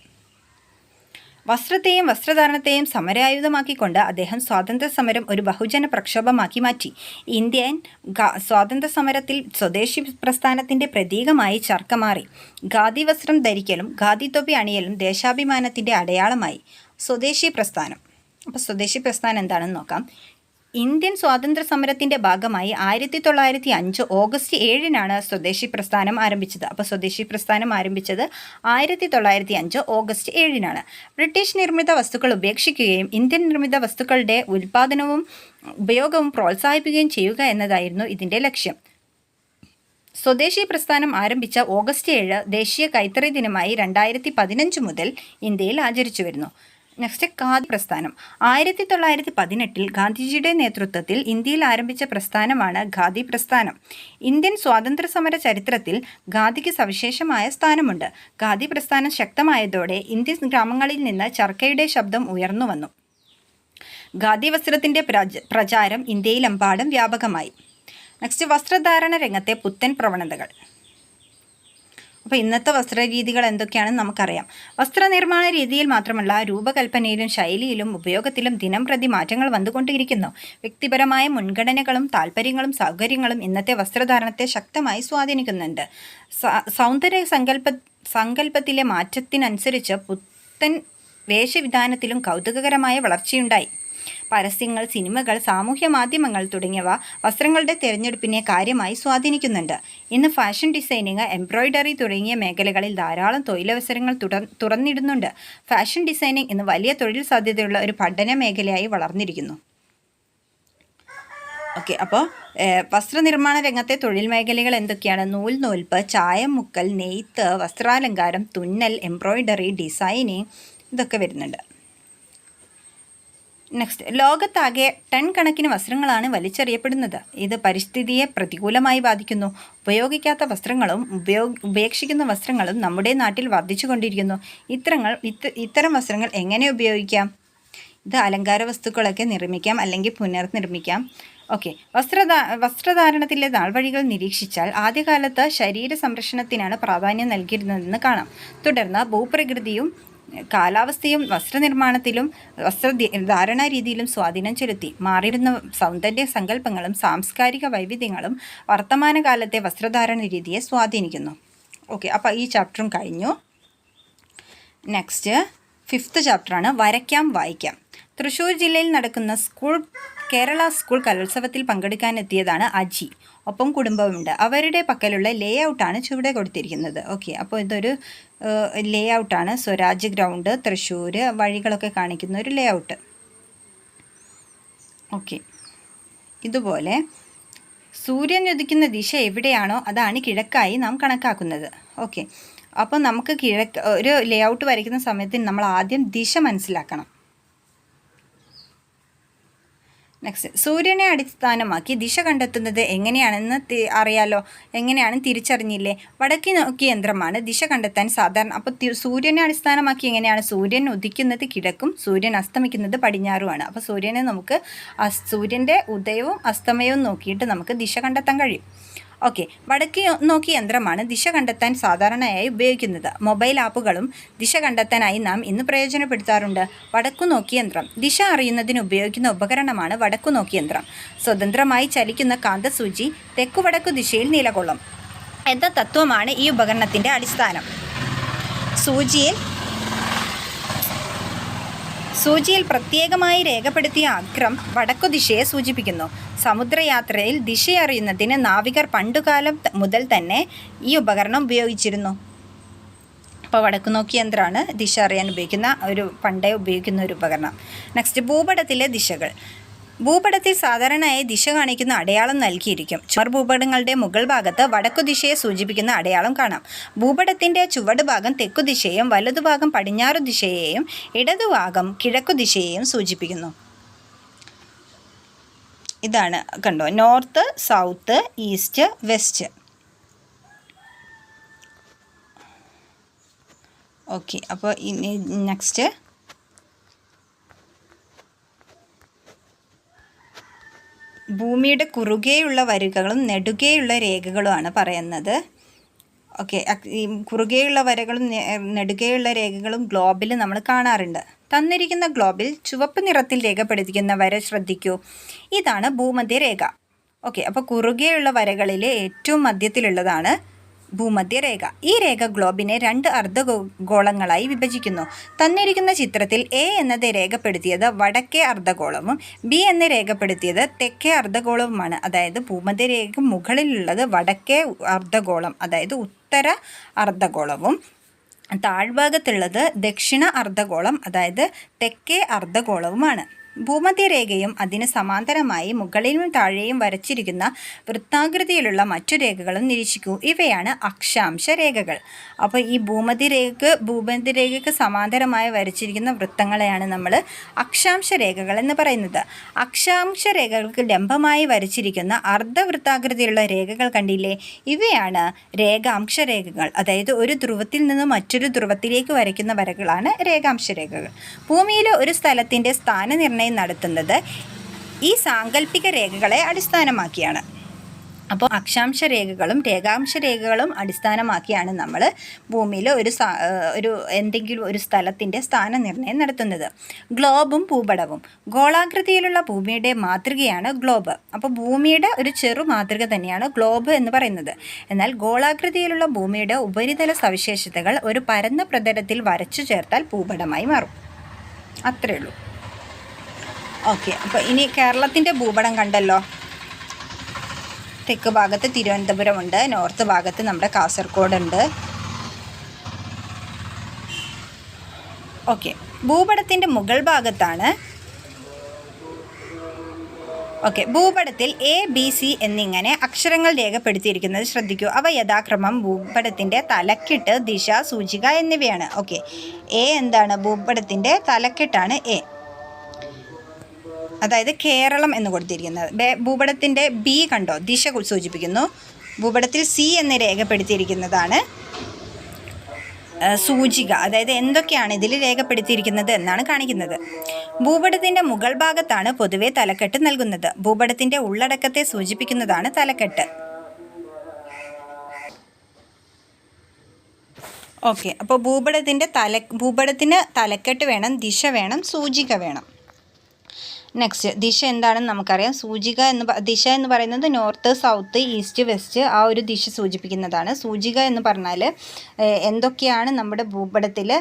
വസ്ത്രത്തെയും വസ്ത്രധാരണത്തെയും സമരായുധമാക്കിക്കൊണ്ട് അദ്ദേഹം സ്വാതന്ത്ര്യ സമരം ഒരു ബഹുജന പ്രക്ഷോഭമാക്കി മാറ്റി. ഇന്ത്യൻ സ്വാതന്ത്ര്യ സമരത്തിൽ സ്വദേശി പ്രസ്ഥാനത്തിൻ്റെ പ്രതീകമായി ചർക്ക മാറി. ഖാദി വസ്ത്രം ധരിക്കലും ഖാദി തൊപ്പി അണിയലും ദേശാഭിമാനത്തിൻ്റെ അടയാളമായി. സ്വദേശി പ്രസ്ഥാനം. അപ്പോൾ സ്വദേശി പ്രസ്ഥാനം എന്താണെന്ന് നോക്കാം. ഇന്ത്യൻ സ്വാതന്ത്ര്യ സമരത്തിൻ്റെ ഭാഗമായി 1905 ഓഗസ്റ്റ് 7-നാണ് സ്വദേശി പ്രസ്ഥാനം ആരംഭിച്ചത്. അപ്പോൾ സ്വദേശി പ്രസ്ഥാനം ആരംഭിച്ചത് 1905 ഓഗസ്റ്റ് 7-നാണ്. ബ്രിട്ടീഷ് നിർമ്മിത വസ്തുക്കൾ ഉപേക്ഷിക്കുകയും ഇന്ത്യൻ നിർമ്മിത വസ്തുക്കളുടെ ഉൽപ്പാദനവും ഉപയോഗവും പ്രോത്സാഹിപ്പിക്കുകയും ചെയ്യുക എന്നതായിരുന്നു ഇതിൻ്റെ ലക്ഷ്യം. സ്വദേശി പ്രസ്ഥാനം ആരംഭിച്ച ഓഗസ്റ്റ് 7 ദേശീയ കൈത്തറി ദിനമായി 2015 മുതൽ ഇന്ത്യയിൽ ആചരിച്ചു വരുന്നു. നെക്സ്റ്റ്, ഖാദി പ്രസ്ഥാനം. 1918-ൽ ഗാന്ധിജിയുടെ നേതൃത്വത്തിൽ ഇന്ത്യയിൽ ആരംഭിച്ച പ്രസ്ഥാനമാണ് ഖാദി പ്രസ്ഥാനം. ഇന്ത്യൻ സ്വാതന്ത്ര്യ സമര ചരിത്രത്തിൽ ഖാദിക്ക് സവിശേഷമായ സ്ഥാനമുണ്ട്. ഖാദി പ്രസ്ഥാനം ശക്തമായതോടെ ഇന്ത്യൻ ഗ്രാമങ്ങളിൽ നിന്ന് ചർക്കയുടെ ശബ്ദം ഉയർന്നു വന്നു. ഖാദി വസ്ത്രത്തിൻ്റെ പ്രചാരം ഇന്ത്യയിലെമ്പാടും വ്യാപകമായി. നെക്സ്റ്റ്, വസ്ത്രധാരണ രംഗത്തെ പുത്തൻ പ്രവണതകൾ. അപ്പോൾ ഇന്നത്തെ വസ്ത്രരീതികൾ എന്തൊക്കെയാണെന്ന് നമുക്കറിയാം. വസ്ത്രനിർമ്മാണ രീതിയിൽ മാത്രമല്ല, രൂപകൽപ്പനയിലും ശൈലിയിലും ഉപയോഗത്തിലും ദിനംപ്രതി മാറ്റങ്ങൾ വന്നുകൊണ്ടിരിക്കുന്നു. വ്യക്തിപരമായ മുൻഗണനകളും താല്പര്യങ്ങളും സൗകര്യങ്ങളും ഇന്നത്തെ വസ്ത്രധാരണത്തെ ശക്തമായി സ്വാധീനിക്കുന്നുണ്ട്. സൗന്ദര്യ സങ്കല്പത്തിലെ മാറ്റത്തിനനുസരിച്ച് പുത്തൻ വേഷവിധാനത്തിലും കൗതുകകരമായ വളർച്ചയുണ്ടായി. പരസ്യങ്ങൾ, സിനിമകൾ, സാമൂഹ്യ മാധ്യമങ്ങൾ തുടങ്ങിയവ വസ്ത്രങ്ങളുടെ തിരഞ്ഞെടുപ്പിനെ കാര്യമായി സ്വാധീനിക്കുന്നുണ്ട്. ഇന്ന് ഫാഷൻ ഡിസൈനിങ്, എംബ്രോയ്ഡറി തുടങ്ങിയ മേഖലകളിൽ ധാരാളം തൊഴിലവസരങ്ങൾ തുറന്നിടുന്നുണ്ട്. ഫാഷൻ ഡിസൈനിങ് ഇന്ന് വലിയ തൊഴിൽ സാധ്യതയുള്ള ഒരു പഠന മേഖലയായി വളർന്നിരിക്കുന്നു. ഓക്കെ, അപ്പോൾ വസ്ത്രനിർമ്മാണ രംഗത്തെ തൊഴിൽ മേഖലകൾ എന്തൊക്കെയാണ്? നൂൽപ്പ്, ചായം മുക്കൽ, നെയ്ത്ത്, വസ്ത്രാലങ്കാരം, തുന്നൽ, എംബ്രോയ്ഡറി, ഡിസൈനിങ്, ഇതൊക്കെ വരുന്നുണ്ട്. നെക്സ്റ്റ്, ലോകത്താകെ ടൺ കണക്കിന് വസ്ത്രങ്ങളാണ് വലിച്ചെറിയപ്പെടുന്നത്. ഇത് പരിസ്ഥിതിയെ പ്രതികൂലമായി ബാധിക്കുന്നു. ഉപയോഗിക്കാത്ത വസ്ത്രങ്ങളും ഉപേക്ഷിക്കുന്ന വസ്ത്രങ്ങളും നമ്മുടെ നാട്ടിൽ വർദ്ധിച്ചുകൊണ്ടിരിക്കുന്നു. ഇത്തരം വസ്ത്രങ്ങൾ എങ്ങനെ ഉപയോഗിക്കാം? ഇത് അലങ്കാര വസ്തുക്കളൊക്കെ നിർമ്മിക്കാം അല്ലെങ്കിൽ പുനർനിർമ്മിക്കാം. ഓക്കെ, വസ്ത്രധാരണത്തിലെ നാൾവഴികൾ നിരീക്ഷിച്ചാൽ ആദ്യകാലത്ത് ശരീര സംരക്ഷണത്തിനാണ് പ്രാധാന്യം നൽകിയിരുന്നതെന്ന് കാണാം. തുടർന്ന് ഭൂപ്രകൃതിയും കാലാവസ്ഥയും വസ്ത്രനിർമ്മാണത്തിലും വസ്ത്രധാരണ രീതിയിലും സ്വാധീനം ചെലുത്തി. മാറിയിരുന്ന സൗന്ദര്യ സങ്കല്പങ്ങളും സാംസ്കാരിക വൈവിധ്യങ്ങളും വർത്തമാനകാലത്തെ വസ്ത്രധാരണ രീതിയെ സ്വാധീനിക്കുന്നു. ഓക്കെ, അപ്പോൾ ഈ ചാപ്റ്ററും കഴിഞ്ഞു. നെക്സ്റ്റ് 5th ചാപ്റ്ററാണ് വരയ്ക്കാം വായിക്കാം. തൃശ്ശൂർ ജില്ലയിൽ നടക്കുന്ന കേരള സ്കൂൾ കലോത്സവത്തിൽ പങ്കെടുക്കാനെത്തിയതാണ് അജി. ഒപ്പം കുടുംബമുണ്ട്. അവരുടെ പക്കലുള്ള ലേ ഔട്ടാണ് ചുവടെ കൊടുത്തിരിക്കുന്നത്. ഓക്കെ, അപ്പോൾ ഇതൊരു ലേ ഔട്ടാണ്. സ്വരാജ് ഗ്രൗണ്ട്, തൃശ്ശൂർ, വഴികളൊക്കെ കാണിക്കുന്ന ഒരു ലേ ഔട്ട്. ഓക്കെ, ഇതുപോലെ സൂര്യൻ ഉദിക്കുന്ന ദിശ എവിടെയാണോ അതാണ് കിഴക്കായി നാം കണക്കാക്കുന്നത്. ഓക്കെ, അപ്പോൾ നമുക്ക് ഒരു ലേ ഔട്ട് വരയ്ക്കുന്ന സമയത്ത് നമ്മൾ ആദ്യം ദിശ മനസ്സിലാക്കണം. നെക്സ്റ്റ്, സൂര്യനെ അടിസ്ഥാനമാക്കി ദിശ കണ്ടെത്തുന്നത് എങ്ങനെയാണെന്ന് അറിയാലോ. എങ്ങനെയാണ് തിരിച്ചറിഞ്ഞില്ലേ? വടക്ക് നോക്കിയ യന്ത്രമാണ് ദിശ കണ്ടെത്താൻ സാധാരണ. അപ്പോൾ സൂര്യനെ അടിസ്ഥാനമാക്കി എങ്ങനെയാണ്? സൂര്യൻ ഉദിക്കുന്നത് കിഴക്കും സൂര്യൻ അസ്തമിക്കുന്നത് പടിഞ്ഞാറുമാണ്. അപ്പോൾ സൂര്യനെ നമുക്ക് സൂര്യൻ്റെ ഉദയവും അസ്തമയവും നോക്കിയിട്ട് നമുക്ക് ദിശ കണ്ടെത്താൻ കഴിയും. ഓക്കെ, വടക്ക് നോക്കി യന്ത്രമാണ് ദിശ കണ്ടെത്താൻ സാധാരണയായി ഉപയോഗിക്കുന്നത്. മൊബൈൽ ആപ്പുകളും ദിശ കണ്ടെത്താനായി നാം ഇന്ന് പ്രയോജനപ്പെടുത്താറുണ്ട്. വടക്കു നോക്കി യന്ത്രം ദിശ അറിയുന്നതിന് ഉപയോഗിക്കുന്ന ഉപകരണമാണ് വടക്കു നോക്കി യന്ത്രം. സ്വതന്ത്രമായി ചലിക്കുന്ന കാന്തസൂചി തെക്കുവടക്കു ദിശയിൽ നിലകൊള്ളും എന്ന തത്വമാണ് ഈ ഉപകരണത്തിൻ്റെ അടിസ്ഥാനം. സൂചിയിൽ പ്രത്യേകമായി രേഖപ്പെടുത്തിയ അഗ്രം വടക്കു ദിശയെ സൂചിപ്പിക്കുന്നു. സമുദ്രയാത്രയിൽ ദിശയറിയുന്നതിന് നാവികർ പണ്ടുകാലം മുതൽ തന്നെ ഈ ഉപകരണം ഉപയോഗിച്ചിരുന്നു. അപ്പോൾ വടക്കു നോക്കി യന്ത്രമാണ് ദിശ അറിയാൻ പണ്ടേ ഉപയോഗിക്കുന്ന ഒരു ഉപകരണം. നെക്സ്റ്റ്, ഭൂപടത്തിലെ ദിശകൾ. ഭൂപടത്തിൽ സാധാരണയായി ദിശ കാണിക്കുന്ന അടയാളം നൽകിയിരിക്കും. ചുമർ ഭൂപടങ്ങളുടെ മുകൾ ഭാഗത്ത് വടക്കു ദിശയെ സൂചിപ്പിക്കുന്ന അടയാളം കാണാം. ഭൂപടത്തിൻ്റെ ചുവട് ഭാഗം തെക്കു ദിശയെയും വലതുഭാഗം പടിഞ്ഞാറു ദിശയെയും ഇടതുഭാഗം കിഴക്കു ദിശയെയും സൂചിപ്പിക്കുന്നു. ഇതാണ് കണ്ടോ, north, south, east, west. Okay, അപ്പോൾ ഇനി നെക്സ്റ്റ്, ഭൂമിയുടെ കുറുകെയുള്ള വരകളും നെടുകെയുള്ള രേഖകളുമാണ് പറയുന്നത്. ഓക്കെ, ഈ കുറുകെയുള്ള വരകളും നെടുകെയുള്ള രേഖകളും ഗ്ലോബിൽ നമ്മൾ കാണാറുണ്ട്. തന്നിരിക്കുന്ന ഗ്ലോബിൽ ചുവപ്പ് നിറത്തിൽ രേഖപ്പെടുത്തിക്കുന്ന വര ശ്രദ്ധിക്കൂ. ഇതാണ് ഭൂമധ്യരേഖ. ഓക്കെ, അപ്പോൾ കുറുകെയുള്ള വരകളിൽ ഏറ്റവും മധ്യത്തിലുള്ളതാണ് ഭൂമധ്യരേഖ. ഈ രേഖ ഗ്ലോബിനെ 2 അർദ്ധഗോളങ്ങളായി വിഭജിക്കുന്നു. തന്നിരിക്കുന്ന ചിത്രത്തിൽ എ എന്നത് രേഖപ്പെടുത്തിയത് വടക്കേ അർദ്ധഗോളവും ബി എന്ന് രേഖപ്പെടുത്തിയത് തെക്കേ അർദ്ധഗോളവുമാണ്. അതായത് ഭൂമധ്യരേഖ മുകളിലുള്ളത് വടക്കേ അർദ്ധഗോളം, അതായത് ഉത്തര അർദ്ധഗോളവും താഴ്ഭാഗത്തുള്ളത് ദക്ഷിണ അർദ്ധഗോളം, അതായത് തെക്കേ അർദ്ധഗോളവുമാണ്. ഭൂമധ്യരേഖയും അതിന് സമാന്തരമായി മുകളിലും താഴെയും വരച്ചിരിക്കുന്ന വൃത്താകൃതിയിലുള്ള മറ്റു രേഖകളും നിരീക്ഷിക്കൂ. ഇവയാണ് അക്ഷാംശ രേഖകൾ. അപ്പോൾ ഈ ഭൂമധ്യരേഖയ്ക്ക് സമാന്തരമായി വരച്ചിരിക്കുന്ന വൃത്തങ്ങളെയാണ് നമ്മൾ അക്ഷാംശ രേഖകൾ എന്ന് പറയുന്നത്. അക്ഷാംശ രേഖകൾക്ക് ലംബമായി വരച്ചിരിക്കുന്ന അർദ്ധവൃത്താകൃതിയിലുള്ള രേഖകൾ കണ്ടില്ലേ? ഇവയാണ് രേഖാംശ രേഖകൾ. അതായത് ഒരു ധ്രുവത്തിൽ നിന്ന് മറ്റൊരു ധ്രുവത്തിലേക്ക് വരയ്ക്കുന്ന വരകളാണ് രേഖാംശ രേഖകൾ. ഭൂമിയിലെ ഒരു സ്ഥലത്തിൻ്റെ സ്ഥാനനിർണ്ണയം നടത്തുന്നത് ഈ സാങ്കല്പിക രേഖകളെ അടിസ്ഥാനമാക്കിയാണ്. അപ്പോൾ അക്ഷാംശ രേഖകളും രേഖാംശ രേഖകളും അടിസ്ഥാനമാക്കിയാണ് നമ്മൾ ഭൂമിയിൽ എന്തെങ്കിലും ഒരു സ്ഥലത്തിൻ്റെ സ്ഥാനനിർണ്ണയം നടത്തുന്നത്. ഗ്ലോബും ഭൂപടവും. ഗോളാകൃതിയിലുള്ള ഭൂമിയുടെ മാതൃകയാണ് ഗ്ലോബ്. അപ്പോൾ ഭൂമിയുടെ ഒരു ചെറു മാതൃക തന്നെയാണ് ഗ്ലോബ് എന്ന് പറയുന്നത്. എന്നാൽ ഗോളാകൃതിയിലുള്ള ഭൂമിയുടെ ഉപരിതല സവിശേഷതകൾ ഒരു പരന്ന പ്രതലത്തിൽ വരച്ചു ചേർത്താൽ ഭൂപടമായി മാറും. അത്രയേ ഉള്ളൂ. ഓക്കെ, അപ്പോൾ ഇനി കേരളത്തിൻ്റെ ഭൂപടം കണ്ടല്ലോ. തെക്ക് ഭാഗത്ത് തിരുവനന്തപുരമുണ്ട്, നോർത്ത് ഭാഗത്ത് നമ്മുടെ കാസർഗോഡുണ്ട്. ഓക്കെ, ഭൂപടത്തിൻ്റെ മുകൾ ഭാഗത്താണ്. ഓക്കെ, ഭൂപടത്തിൽ ABC എന്നിങ്ങനെ അക്ഷരങ്ങൾ രേഖപ്പെടുത്തിയിരിക്കുന്നത് ശ്രദ്ധിക്കൂ. അവ യഥാക്രമം ഭൂപടത്തിൻ്റെ തലക്കെട്ട്, ദിശ, സൂചിക എന്നിവയാണ്. ഓക്കെ, A എന്താണ്? ഭൂപടത്തിൻ്റെ തലക്കെട്ടാണ് A, അതായത് കേരളം എന്ന് കൊടുത്തിരിക്കുന്നത്. ഭൂപടത്തിൻ്റെ B കണ്ടോ, ദിശ സൂചിപ്പിക്കുന്നു. ഭൂപടത്തിൽ C എന്ന് രേഖപ്പെടുത്തിയിരിക്കുന്നതാണ് സൂചിക, അതായത് എന്തൊക്കെയാണ് ഇതിൽ രേഖപ്പെടുത്തിയിരിക്കുന്നത് എന്നാണ് കാണിക്കുന്നത്. ഭൂപടത്തിൻ്റെ മുകൾ ഭാഗത്താണ് പൊതുവെ തലക്കെട്ട് നൽകുന്നത്. ഭൂപടത്തിൻ്റെ ഉള്ളടക്കത്തെ സൂചിപ്പിക്കുന്നതാണ് തലക്കെട്ട്. ഓക്കെ, അപ്പോൾ ഭൂപടത്തിന് തലക്കെട്ട് വേണം, ദിശ വേണം, സൂചിക വേണം. നെക്സ്റ്റ്, ദിശ എന്താണെന്ന് നമുക്കറിയാം. ദിശ എന്ന് പറയുന്നത് നോർത്ത്, സൗത്ത്, ഈസ്റ്റ്, വെസ്റ്റ് ആ ഒരു ദിശ സൂചിപ്പിക്കുന്നതാണ്. സൂചിക എന്ന് പറഞ്ഞാൽ എന്തൊക്കെയാണ് നമ്മുടെ ഭൂപടത്തിൽ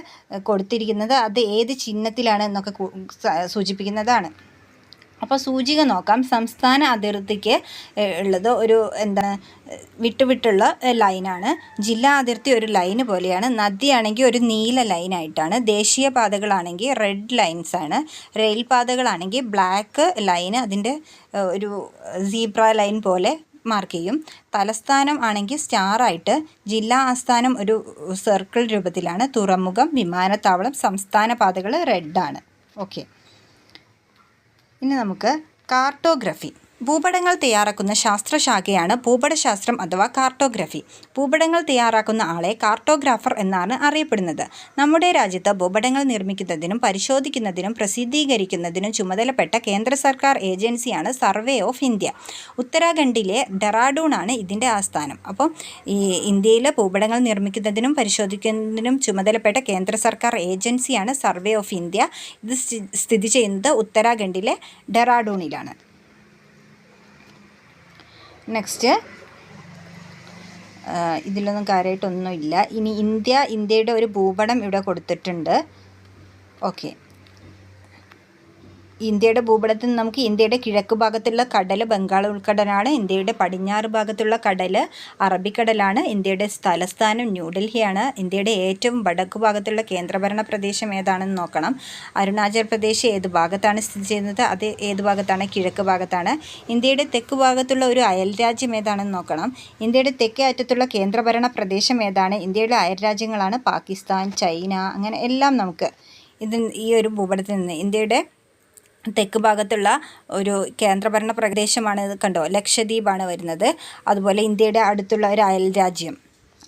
കൊടുത്തിരിക്കുന്നത്, അത് ഏത് ചിഹ്നത്തിലാണ് എന്നൊക്കെ സൂചിപ്പിക്കുന്നതാണ്. അപ്പോൾ സൂചിക നോക്കാം. സംസ്ഥാന അതിർത്തിക്ക് ഉള്ളത് ഒരു വിട്ടുള്ള ലൈനാണ്. ജില്ലാ അതിർത്തി ഒരു ലൈന് പോലെയാണ്. നദിയാണെങ്കിൽ ഒരു നീല ലൈനായിട്ടാണ്. ദേശീയ പാതകളാണെങ്കിൽ റെഡ് ലൈൻസാണ്. റെയിൽ പാതകളാണെങ്കിൽ ബ്ലാക്ക് ലൈന് അതിൻ്റെ ഒരു സീബ്ര ലൈൻ പോലെ മാർക്ക് ചെയ്യും. തലസ്ഥാനം ആണെങ്കിൽ സ്റ്റാറായിട്ട്, ജില്ലാ ആസ്ഥാനം ഒരു സർക്കിൾ രൂപത്തിലാണ്. തുറമുഖം, വിമാനത്താവളം, സംസ്ഥാന പാതകൾ റെഡാണ്. ഓക്കെ, ഇനി നമുക്ക് കാർട്ടോഗ്രഫി ഭൂപടങ്ങൾ തയ്യാറാക്കുന്ന ശാസ്ത്രശാഖയാണ് ഭൂപടശാസ്ത്രം അഥവാ കാർട്ടോഗ്രഫി. ഭൂപടങ്ങൾ തയ്യാറാക്കുന്ന ആളെ കാർട്ടോഗ്രാഫർ എന്നാണ് അറിയപ്പെടുന്നത്. നമ്മുടെ രാജ്യത്ത് ഭൂപടങ്ങൾ നിർമ്മിക്കുന്നതിനും പരിശോധിക്കുന്നതിനും പ്രസിദ്ധീകരിക്കുന്നതിനും ചുമതലപ്പെട്ട കേന്ദ്ര സർക്കാർ ഏജൻസിയാണ് സർവേ ഓഫ് ഇന്ത്യ. ഉത്തരാഖണ്ഡിലെ ഡെറാഡൂണാണ് ഇതിൻ്റെ ആസ്ഥാനം. അപ്പം ഈ ഇന്ത്യയിലെ ഭൂപടങ്ങൾ നിർമ്മിക്കുന്നതിനും പരിശോധിക്കുന്നതിനും ചുമതലപ്പെട്ട കേന്ദ്ര സർക്കാർ ഏജൻസിയാണ് സർവേ ഓഫ് ഇന്ത്യ. ഇത് സ്ഥിതി ചെയ്യുന്നത് ഉത്തരാഖണ്ഡിലെ ഡെറാഡൂണിലാണ്. നെക്സ്റ്റ്, ഇതിലൊന്നും കാര്യമായിട്ടൊന്നുമില്ല. ഇനി ഇന്ത്യയുടെ ഒരു ഭൂപടം ഇവിടെ കൊടുത്തിട്ടുണ്ട്. ഓക്കെ, ഇന്ത്യയുടെ ഭൂപടത്തിൽ നമുക്ക് ഇന്ത്യയുടെ കിഴക്ക് ഭാഗത്തുള്ള കടൽ ബംഗാൾ ഉൾക്കടലാണ്. ഇന്ത്യയുടെ പടിഞ്ഞാറ് ഭാഗത്തുള്ള കടൽ അറബിക്കടലാണ്. ഇന്ത്യയുടെ തലസ്ഥാനം ന്യൂഡൽഹിയാണ്. ഇന്ത്യയുടെ ഏറ്റവും വടക്ക് ഭാഗത്തുള്ള കേന്ദ്രഭരണ പ്രദേശം ഏതാണെന്ന് നോക്കണം. അരുണാചൽ പ്രദേശ് ഏത് ഭാഗത്താണ് സ്ഥിതി ചെയ്യുന്നത്? അത് ഏത് ഭാഗത്താണ്? കിഴക്ക് ഭാഗത്താണ്. ഇന്ത്യയുടെ തെക്ക് ഭാഗത്തുള്ള ഒരു അയൽ രാജ്യം ഏതാണെന്ന് നോക്കണം. ഇന്ത്യയുടെ തെക്കേ അറ്റത്തുള്ള കേന്ദ്രഭരണ പ്രദേശം ഏതാണ്? ഇന്ത്യയുടെ അയൽ രാജ്യങ്ങളാണ് പാകിസ്ഥാൻ, ചൈന, അങ്ങനെ എല്ലാം നമുക്ക് ഈ ഒരു ഭൂപടത്തിൽ നിന്ന് ഇന്ത്യയുടെ തെക്ക് ഭാഗത്തുള്ള ഒരു കേന്ദ്രഭരണ പ്രദേശമാണ്. ഇത് കണ്ടോ, ലക്ഷദ്വീപാണ് വരുന്നത്. അതുപോലെ ഇന്ത്യയുടെ അടുത്തുള്ള ഒരു അയൽ രാജ്യം,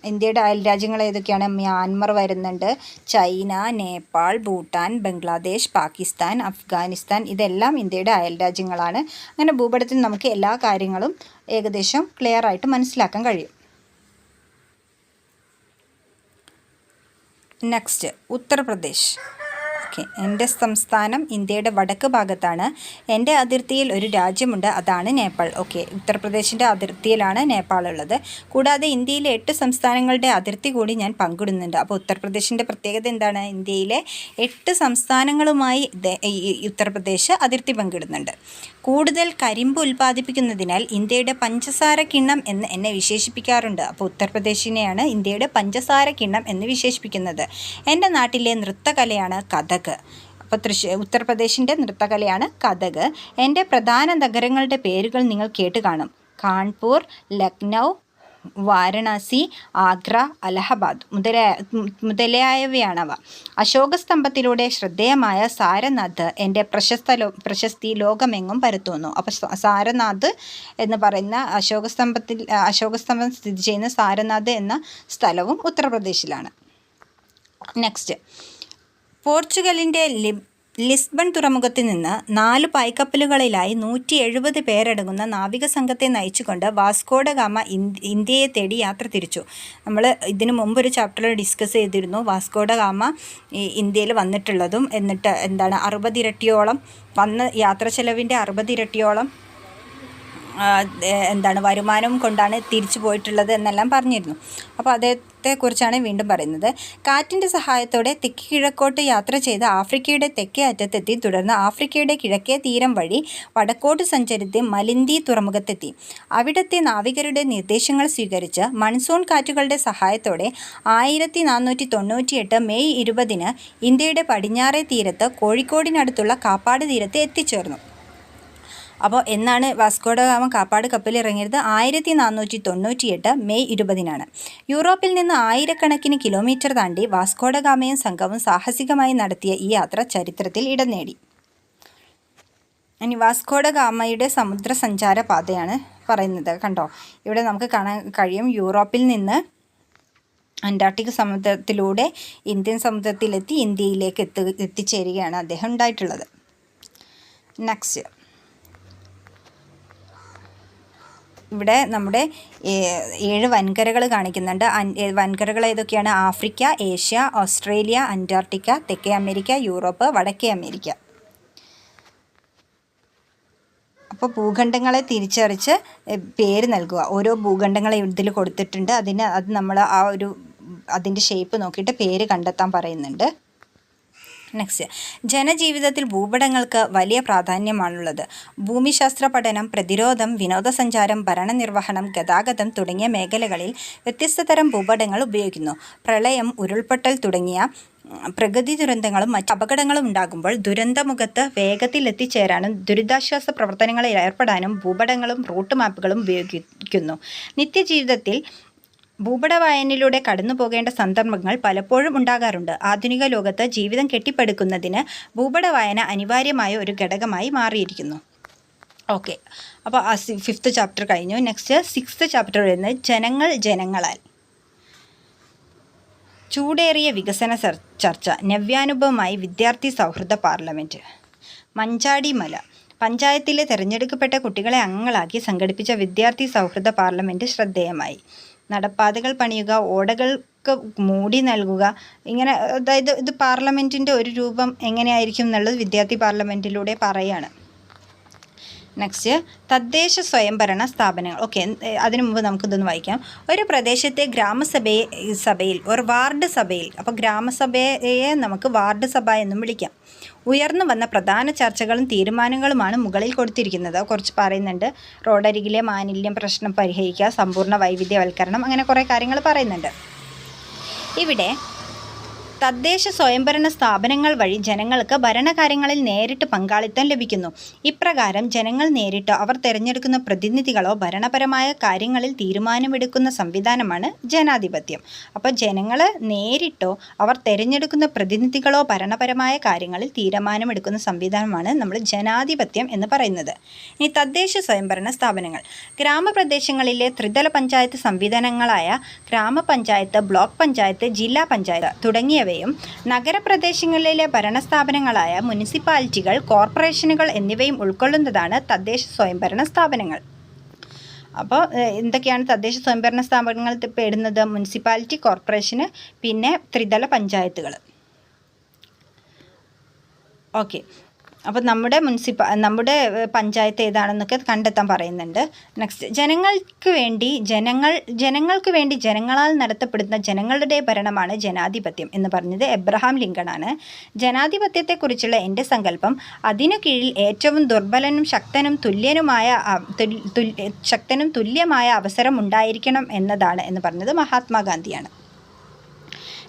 ഇന്ത്യയുടെ അയൽ രാജ്യങ്ങൾ ഏതൊക്കെയാണ്? മ്യാൻമർ വരുന്നുണ്ട്, ചൈന, നേപ്പാൾ, ഭൂട്ടാൻ, ബംഗ്ലാദേശ്, പാകിസ്ഥാൻ, അഫ്ഗാനിസ്ഥാൻ, ഇതെല്ലാം ഇന്ത്യയുടെ അയൽ രാജ്യങ്ങളാണ്. അങ്ങനെ ഭൂപടത്തിൽ നമുക്ക് എല്ലാ കാര്യങ്ങളും ഏകദേശം ക്ലിയർ ആയിട്ട് മനസ്സിലാക്കാൻ കഴിയും. നെക്സ്റ്റ്, ഉത്തർപ്രദേശ്. ഓക്കെ, എൻ്റെ സംസ്ഥാനം ഇന്ത്യയുടെ വടക്ക് ഭാഗത്താണ്. എൻ്റെ അതിർത്തിയിൽ ഒരു രാജ്യമുണ്ട്, അതാണ് നേപ്പാൾ. ഓക്കെ, ഉത്തർപ്രദേശിൻ്റെ അതിർത്തിയിലാണ് നേപ്പാൾ ഉള്ളത്. കൂടാതെ ഇന്ത്യയിലെ 8 സംസ്ഥാനങ്ങളുടെ അതിർത്തി കൂടി ഞാൻ പങ്കിടുന്നുണ്ട്. അപ്പോൾ ഉത്തർപ്രദേശിൻ്റെ പ്രത്യേകത എന്താണ്? ഇന്ത്യയിലെ 8 സംസ്ഥാനങ്ങളുമായി ഉത്തർപ്രദേശ് അതിർത്തി പങ്കിടുന്നുണ്ട്. കൂടുതൽ കരിമ്പ് ഉൽപ്പാദിപ്പിക്കുന്നതിനാൽ ഇന്ത്യയുടെ പഞ്ചസാര കിണ്ണം എന്ന് എന്നെ വിശേഷിപ്പിക്കാറുണ്ട്. അപ്പോൾ ഉത്തർപ്രദേശിനെയാണ് ഇന്ത്യയുടെ പഞ്ചസാര കിണ്ണം എന്ന് വിശേഷിപ്പിക്കുന്നത്. എൻ്റെ നാട്ടിലെ നൃത്തകലയാണ് കഥക്. അപ്പോൾ ഉത്തർപ്രദേശിൻ്റെ നൃത്തകലയാണ് കഥക്. എൻ്റെ പ്രധാന നഗരങ്ങളുടെ പേരുകൾ നിങ്ങൾ കേട്ട് കാണും. കാൺപൂർ, ലക്നൗ, വാരണാസി, ആഗ്ര, അലഹബാദ് മുതലായവയാണവ. അശോകസ്തംഭത്തിലൂടെ ശ്രദ്ധേയമായ സാരനാഥ് എൻ്റെ പ്രശസ്തി ലോകമെങ്ങും പരത്തുന്നു. അപ്പോൾ സാരനാഥ് എന്ന് പറയുന്ന അശോകസ്തംഭം സ്ഥിതി ചെയ്യുന്ന സാരനാഥ് എന്ന സ്ഥലവും ഉത്തർപ്രദേശിലാണ്. നെക്സ്റ്റ്, പോർച്ചുഗലിൻ്റെ ലിസ്ബൺ തുറമുഖത്ത് നിന്ന് 4 പായ്ക്കപ്പലുകളിലായി 170 പേരടങ്ങുന്ന നാവിക സംഘത്തെ നയിച്ചുകൊണ്ട് വാസ്കോഡ ഗാമ ഇന്ത്യയെ തേടി യാത്ര തിരിച്ചു. നമ്മൾ ഇതിനു മുമ്പൊരു ചാപ്റ്ററിൽ ഡിസ്കസ് ചെയ്തിരുന്നു വാസ്കോഡ ഗാമ ഇന്ത്യയിൽ വന്നിട്ടുള്ളതും. എന്നിട്ട് 60 ഇരട്ടിയോളം വന്ന യാത്ര ചെലവിൻ്റെ 60 ഇരട്ടിയോളം വരുമാനം കൊണ്ടാണ് തിരിച്ചു പോയിട്ടുള്ളത് എന്നെല്ലാം പറഞ്ഞിരുന്നു. അപ്പോൾ അദ്ദേഹത്തെക്കുറിച്ചാണ് വീണ്ടും പറയുന്നത്. കാറ്റിൻ്റെ സഹായത്തോടെ തെക്ക് കിഴക്കോട്ട് യാത്ര ചെയ്ത് ആഫ്രിക്കയുടെ തെക്കേ അറ്റത്തെത്തി. തുടർന്ന് ആഫ്രിക്കയുടെ കിഴക്കേ തീരം വഴി വടക്കോട്ട് സഞ്ചരിച്ച് മലിന്ദി തുറമുഖത്തെത്തി. അവിടുത്തെ നാവികരുടെ നിർദ്ദേശങ്ങൾ സ്വീകരിച്ച് മൺസൂൺ കാറ്റുകളുടെ സഹായത്തോടെ 1498 മെയ് 20 ഇന്ത്യയുടെ പടിഞ്ഞാറേ തീരത്ത് കോഴിക്കോടിനടുത്തുള്ള കാപ്പാട് തീരത്ത് എത്തിച്ചേർന്നു. അപ്പോൾ എന്നാണ് വാസ്കോഡ ഗാമ കാപ്പാട് കപ്പലിറങ്ങിയത്? 1498 മെയ് 20 യൂറോപ്പിൽ നിന്ന് ആയിരക്കണക്കിന് കിലോമീറ്റർ താണ്ടി വാസ്കോഡ ഗാമയും സംഘവും സാഹസികമായി നടത്തിയ ഈ യാത്ര ചരിത്രത്തിൽ ഇടം നേടി. ഇനി വാസ്കോഡ ഗാമയുടെ സമുദ്ര സഞ്ചാര പാതയാണ് പറയുന്നത്. കണ്ടോ, ഇവിടെ നമുക്ക് കാണാൻ കഴിയും. യൂറോപ്പിൽ നിന്ന് അന്റാർട്ടിക് സമുദ്രത്തിലൂടെ ഇന്ത്യൻ സമുദ്രത്തിലെത്തി ഇന്ത്യയിലേക്ക് എത്തിച്ചേരുകയാണ് അദ്ദേഹം ഉണ്ടായിട്ടുള്ളത്. നെക്സ്റ്റ്, ഇവിടെ നമ്മുടെ 7 വൻകരകൾ കാണിക്കുന്നുണ്ട്. വൻകരകൾ ഏതൊക്കെയാണ്? ആഫ്രിക്ക, ഏഷ്യ, ഓസ്ട്രേലിയ, അന്റാർട്ടിക്ക, തെക്കേ അമേരിക്ക, യൂറോപ്പ്, വടക്കേ അമേരിക്ക. അപ്പോൾ ഭൂഖണ്ഡങ്ങളെ തിരിച്ചറിച്ച് പേര് നൽകുക. ഓരോ ഭൂഖണ്ഡങ്ങളെ ഇതിൽ കൊടുത്തിട്ടുണ്ട്. അത് നമ്മൾ അതിൻ്റെ ഷേപ്പ് നോക്കിയിട്ട് പേര് കണ്ടെത്താൻ പറയുന്നുണ്ട്. നെക്സ്റ്റ്, ജനജീവിതത്തിൽ ഭൂപടങ്ങൾക്ക് വലിയ പ്രാധാന്യമാണുള്ളത്. ഭൂമിശാസ്ത്ര പഠനം, പ്രതിരോധം, വിനോദസഞ്ചാരം, ഭരണനിർവഹണം, ഗതാഗതം തുടങ്ങിയ മേഖലകളിൽ വ്യത്യസ്ത തരം ഭൂപടങ്ങൾ ഉപയോഗിക്കുന്നു. പ്രളയം, ഉരുൾപൊട്ടൽ തുടങ്ങിയ പ്രകൃതി ദുരന്തങ്ങളും മറ്റ് അപകടങ്ങളും ഉണ്ടാകുമ്പോൾ ദുരന്തമുഖത്ത് വേഗത്തിൽ എത്തിച്ചേരാനും ദുരിതാശ്വാസ പ്രവർത്തനങ്ങളിൽ ഏർപ്പെടാനും ഭൂപടങ്ങളും റൂട്ട് മാപ്പുകളും ഉപയോഗിക്കുന്നു. നിത്യജീവിതത്തിൽ ഭൂപട വായനയിലൂടെ കടന്നു പോകേണ്ട സന്ദർഭങ്ങൾ പലപ്പോഴും ഉണ്ടാകാറുണ്ട്. ആധുനിക ലോകത്ത് ജീവിതം കെട്ടിപ്പടുക്കുന്നതിന് ഭൂപട വായന അനിവാര്യമായ ഒരു ഘടകമായി മാറിയിരിക്കുന്നു. ഓക്കെ, അപ്പോൾ ആ 5th ചാപ്റ്റർ കഴിഞ്ഞു. നെക്സ്റ്റ് 6th ചാപ്റ്റർ വരുന്നത് ജനങ്ങൾ ജനങ്ങളാൽ. ചൂടേറിയ വികസന ചർച്ച, നവ്യാനുഭവമായി വിദ്യാർത്ഥി സൗഹൃദ പാർലമെൻറ്റ്. മഞ്ചാടിമല പഞ്ചായത്തിലെ തിരഞ്ഞെടുക്കപ്പെട്ട കുട്ടികളെ അംഗങ്ങളാക്കി സംഘടിപ്പിച്ച വിദ്യാർത്ഥി സൗഹൃദ പാർലമെൻറ്റ് ശ്രദ്ധേയമായി. നടപ്പാതകൾ പണിയുക, ഓടകൾക്ക് മൂടി നൽകുക, ഇങ്ങനെ അതായത് ഇത് പാർലമെൻറ്റിൻ്റെ ഒരു രൂപം എങ്ങനെയായിരിക്കും എന്നുള്ളത് വിദ്യാർത്ഥി പാർലമെൻറ്റിലൂടെ പറയാണ്. നെക്സ്റ്റ് തദ്ദേശ സ്വയംഭരണ സ്ഥാപനങ്ങൾ. ഓക്കെ, അതിനു മുമ്പ് നമുക്കിതൊന്ന് വായിക്കാം. ഒരു പ്രദേശത്തെ സഭയിൽ ഒരു വാർഡ് സഭയിൽ, അപ്പോൾ ഗ്രാമസഭയെ നമുക്ക് വാർഡ് സഭ എന്നും വിളിക്കാം, ഉയർന്നു വന്ന പ്രധാന ചർച്ചകളും തീരുമാനങ്ങളുമാണ് മുകളിൽ കൊടുത്തിരിക്കുന്നത്. കുറച്ച് പറയുന്നുണ്ട്. റോഡരികിലെ മാലിന്യം പ്രശ്നം പരിഹരിക്കുക, സമ്പൂർണ്ണ വൈവിധ്യവൽക്കരണം, അങ്ങനെ കുറേ കാര്യങ്ങൾ പറയുന്നുണ്ട്. ഇവിടെ തദ്ദേശ സ്വയംഭരണ സ്ഥാപനങ്ങൾ വഴി ജനങ്ങൾക്ക് ഭരണകാര്യങ്ങളിൽ നേരിട്ട് പങ്കാളിത്തം ലഭിക്കുന്നു. ഇപ്രകാരം ജനങ്ങൾ നേരിട്ടോ അവർ തിരഞ്ഞെടുക്കുന്ന പ്രതിനിധികളോ ഭരണപരമായ കാര്യങ്ങളിൽ തീരുമാനമെടുക്കുന്ന സംവിധാനമാണ് ജനാധിപത്യം. അപ്പോൾ ജനങ്ങൾ നേരിട്ടോ അവർ തിരഞ്ഞെടുക്കുന്ന പ്രതിനിധികളോ ഭരണപരമായ കാര്യങ്ങളിൽ തീരുമാനമെടുക്കുന്ന സംവിധാനമാണ് നമ്മൾ ജനാധിപത്യം എന്ന് പറയുന്നത്. ഇനി തദ്ദേശ സ്വയംഭരണ സ്ഥാപനങ്ങൾ. ഗ്രാമപ്രദേശങ്ങളിലെ ത്രിതല പഞ്ചായത്ത് സംവിധാനങ്ങളായ ഗ്രാമപഞ്ചായത്ത്, ബ്ലോക്ക് പഞ്ചായത്ത്, ജില്ലാ പഞ്ചായത്ത് തുടങ്ങിയവയും നഗരപ്രദേശങ്ങളിലെ ഭരണസ്ഥാപനങ്ങളായ മുനിസിപ്പാലിറ്റികൾ, കോർപ്പറേഷനുകൾ എന്നിവയും ഉൾക്കൊള്ളുന്നതാണ് തദ്ദേശ സ്വയംഭരണ സ്ഥാപനങ്ങൾ. അപ്പോൾ എന്തൊക്കെയാണ് തദ്ദേശ സ്വയംഭരണ സ്ഥാപനങ്ങൾ പെടുന്നത്? മുനിസിപ്പാലിറ്റി, കോർപ്പറേഷന്, പിന്നെ ത്രിതല പഞ്ചായത്തുകൾ. ഓക്കെ, അപ്പോൾ നമ്മുടെ പഞ്ചായത്ത് ഏതാണെന്നൊക്കെ കണ്ടെത്താൻ പറയുന്നുണ്ട്. നെക്സ്റ്റ് ജനങ്ങൾക്ക് വേണ്ടി ജനങ്ങളാൽ നടത്തപ്പെടുന്ന ജനങ്ങളുടെ ഭരണമാണ് ജനാധിപത്യം എന്ന് പറഞ്ഞത് എബ്രഹാം ലിങ്കണാണ്. ജനാധിപത്യത്തെക്കുറിച്ചുള്ള എൻ്റെ സങ്കല്പം അതിനു കീഴിൽ ഏറ്റവും ദുർബലനും ശക്തനും തുല്യമായ അവസരം ഉണ്ടായിരിക്കണം എന്നതാണ് എന്ന് പറഞ്ഞത് മഹാത്മാഗാന്ധിയാണ്.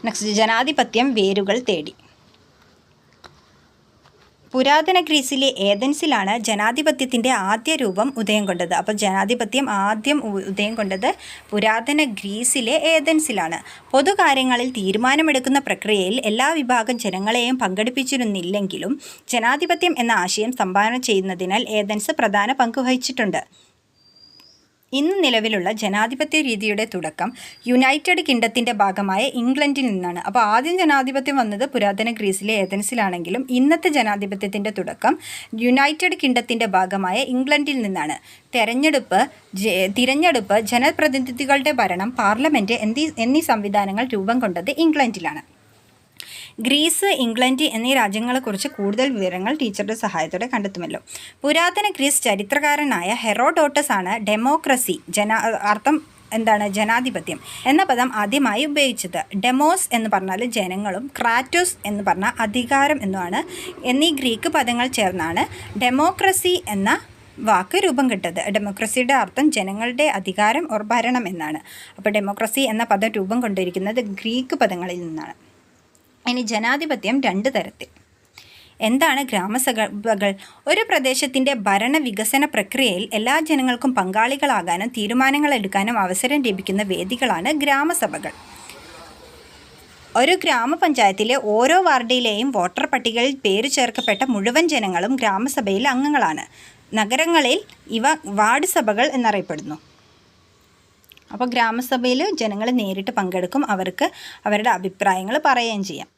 നെക്സ്റ്റ് ജനാധിപത്യം വേരുകൾ തേടി. പുരാതന ഗ്രീസിലെ ഏതൻസിലാണ് ജനാധിപത്യത്തിൻ്റെ ആദ്യ രൂപം ഉദയം കൊണ്ടത്. അപ്പോൾ ജനാധിപത്യം ആദ്യം ഉദയം കൊണ്ടത് പുരാതന ഗ്രീസിലെ ഏതൻസിലാണ്. പൊതുകാര്യങ്ങളിൽ തീരുമാനമെടുക്കുന്ന പ്രക്രിയയിൽ എല്ലാ വിഭാഗം ജനങ്ങളെയും പങ്കെടുപ്പിച്ചിരുന്നില്ലെങ്കിലും ജനാധിപത്യം എന്ന ആശയം സംഭാവന ചെയ്യുന്നതിനാൽ ഏതൻസ് പ്രധാന പങ്ക് വഹിച്ചിട്ടുണ്ട്. ഇന്ന് നിലവിലുള്ള ജനാധിപത്യ രീതിയുടെ തുടക്കം യുണൈറ്റഡ് കിങ്ഡത്തിൻ്റെ ഭാഗമായ ഇംഗ്ലണ്ടിൽ നിന്നാണ്. അപ്പോൾ ആദ്യം ജനാധിപത്യം വന്നത് പുരാതന ഗ്രീസിലെ ഏതൻസിലാണെങ്കിലും ഇന്നത്തെ ജനാധിപത്യത്തിൻ്റെ തുടക്കം യുണൈറ്റഡ് കിങ്ഡത്തിൻ്റെ ഭാഗമായ ഇംഗ്ലണ്ടിൽ നിന്നാണ്. തിരഞ്ഞെടുപ്പ്, ജനപ്രതിനിധികളുടെ ഭരണം, പാർലമെൻറ്റ് എന്നീ സംവിധാനങ്ങൾ രൂപം കൊണ്ടത് ഇംഗ്ലണ്ടിലാണ്. ഗ്രീസ്, ഇംഗ്ലണ്ട് എന്നീ രാജ്യങ്ങളെക്കുറിച്ച് കൂടുതൽ വിവരങ്ങൾ ടീച്ചറുടെ സഹായത്തോടെ കണ്ടെത്തുമല്ലോ. പുരാതന ഗ്രീസ് ചരിത്രകാരനായ ഹെറോഡോട്ടസ് ആണ് ഡെമോക്രസി, അർത്ഥം എന്താണ്, ജനാധിപത്യം എന്ന പദം ആദ്യമായി ഉപയോഗിച്ചത്. ഡെമോസ് എന്ന് പറഞ്ഞാൽ ജനങ്ങളും, ക്രാറ്റോസ് എന്ന് പറഞ്ഞാൽ അധികാരം എന്നുമാണ്. എന്നീ ഗ്രീക്ക് പദങ്ങൾ ചേർന്നാണ് ഡെമോക്രസി എന്ന വാക്ക് രൂപം കിട്ടത്. ഡെമോക്രസിയുടെ അർത്ഥം ജനങ്ങളുടെ അധികാരം ഓർ ഭരണം എന്നാണ്. അപ്പോൾ ഡെമോക്രസി എന്ന പദം രൂപം കൊണ്ടിരിക്കുന്നത് ഗ്രീക്ക് പദങ്ങളിൽ നിന്നാണ്. ഇനി ജനാധിപത്യം 2 തരത്തിൽ. എന്താണ് ഗ്രാമസഭകൾ? ഒരു പ്രദേശത്തിൻ്റെ ഭരണവികസന പ്രക്രിയയിൽ എല്ലാ ജനങ്ങൾക്കും പങ്കാളികളാകാനും തീരുമാനങ്ങൾ എടുക്കാനും അവസരം ലഭിക്കുന്ന വേദികളാണ് ഗ്രാമസഭകൾ. ഒരു ഗ്രാമപഞ്ചായത്തിലെ ഓരോ വാർഡിലെയും വോട്ടർ പട്ടികയിൽ പേര് ചേർക്കപ്പെട്ട മുഴുവൻ ജനങ്ങളും ഗ്രാമസഭയിൽ അംഗങ്ങളാണ്. നഗരങ്ങളിൽ ഇവ വാർഡ് സഭകൾ എന്നറിയപ്പെടുന്നു. അപ്പോൾ ഗ്രാമസഭയിൽ ജനങ്ങൾ നേരിട്ട് പങ്കെടുക്കും, അവർക്ക് അവരുടെ അഭിപ്രായങ്ങൾ പറയുകയും ചെയ്യാം.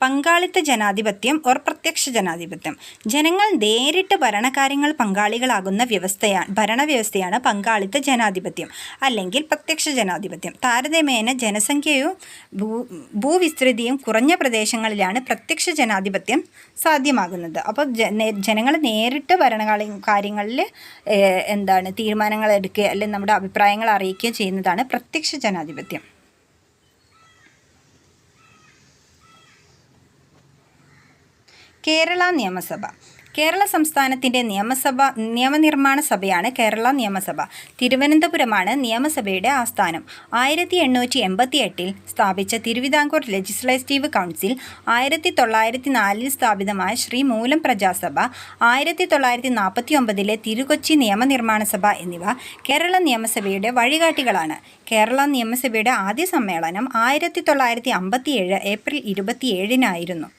പങ്കാളിത്ത ജനാധിപത്യം ഓർ പ്രത്യക്ഷ ജനാധിപത്യം. ജനങ്ങൾ നേരിട്ട് ഭരണകാര്യങ്ങൾ പങ്കാളികളാകുന്ന ഭരണവ്യവസ്ഥയാണ് പങ്കാളിത്ത ജനാധിപത്യം അല്ലെങ്കിൽ പ്രത്യക്ഷ ജനാധിപത്യം. താരതമ്യേന ജനസംഖ്യയും ഭൂവിസ്തൃതിയും കുറഞ്ഞ പ്രദേശങ്ങളിലാണ് പ്രത്യക്ഷ ജനാധിപത്യം സാധ്യമാകുന്നത്. അപ്പോൾ ജനങ്ങൾ നേരിട്ട് കാര്യങ്ങളിൽ തീരുമാനങ്ങൾ എടുക്കുക അല്ലെങ്കിൽ നമ്മുടെ അഭിപ്രായങ്ങൾ അറിയിക്കുക ചെയ്യുന്നതാണ് പ്രത്യക്ഷ ജനാധിപത്യം. കേരള നിയമസഭ. കേരള സംസ്ഥാനത്തിൻ്റെ നിയമനിർമ്മാണ സഭയാണ് കേരള നിയമസഭ. തിരുവനന്തപുരമാണ് നിയമസഭയുടെ ആസ്ഥാനം. 1888 സ്ഥാപിച്ച തിരുവിതാംകൂർ ലെജിസ്ലേറ്റീവ് കൗൺസിൽ, 1904 സ്ഥാപിതമായ ശ്രീമൂലം പ്രജാസഭ, 1949 തിരുകൊച്ചി നിയമനിർമ്മാണ സഭ എന്നിവ കേരള നിയമസഭയുടെ വഴികാട്ടികളാണ്. കേരള നിയമസഭയുടെ ആദ്യ സമ്മേളനം 1957 ഏപ്രിൽ 27-നായിരുന്നു.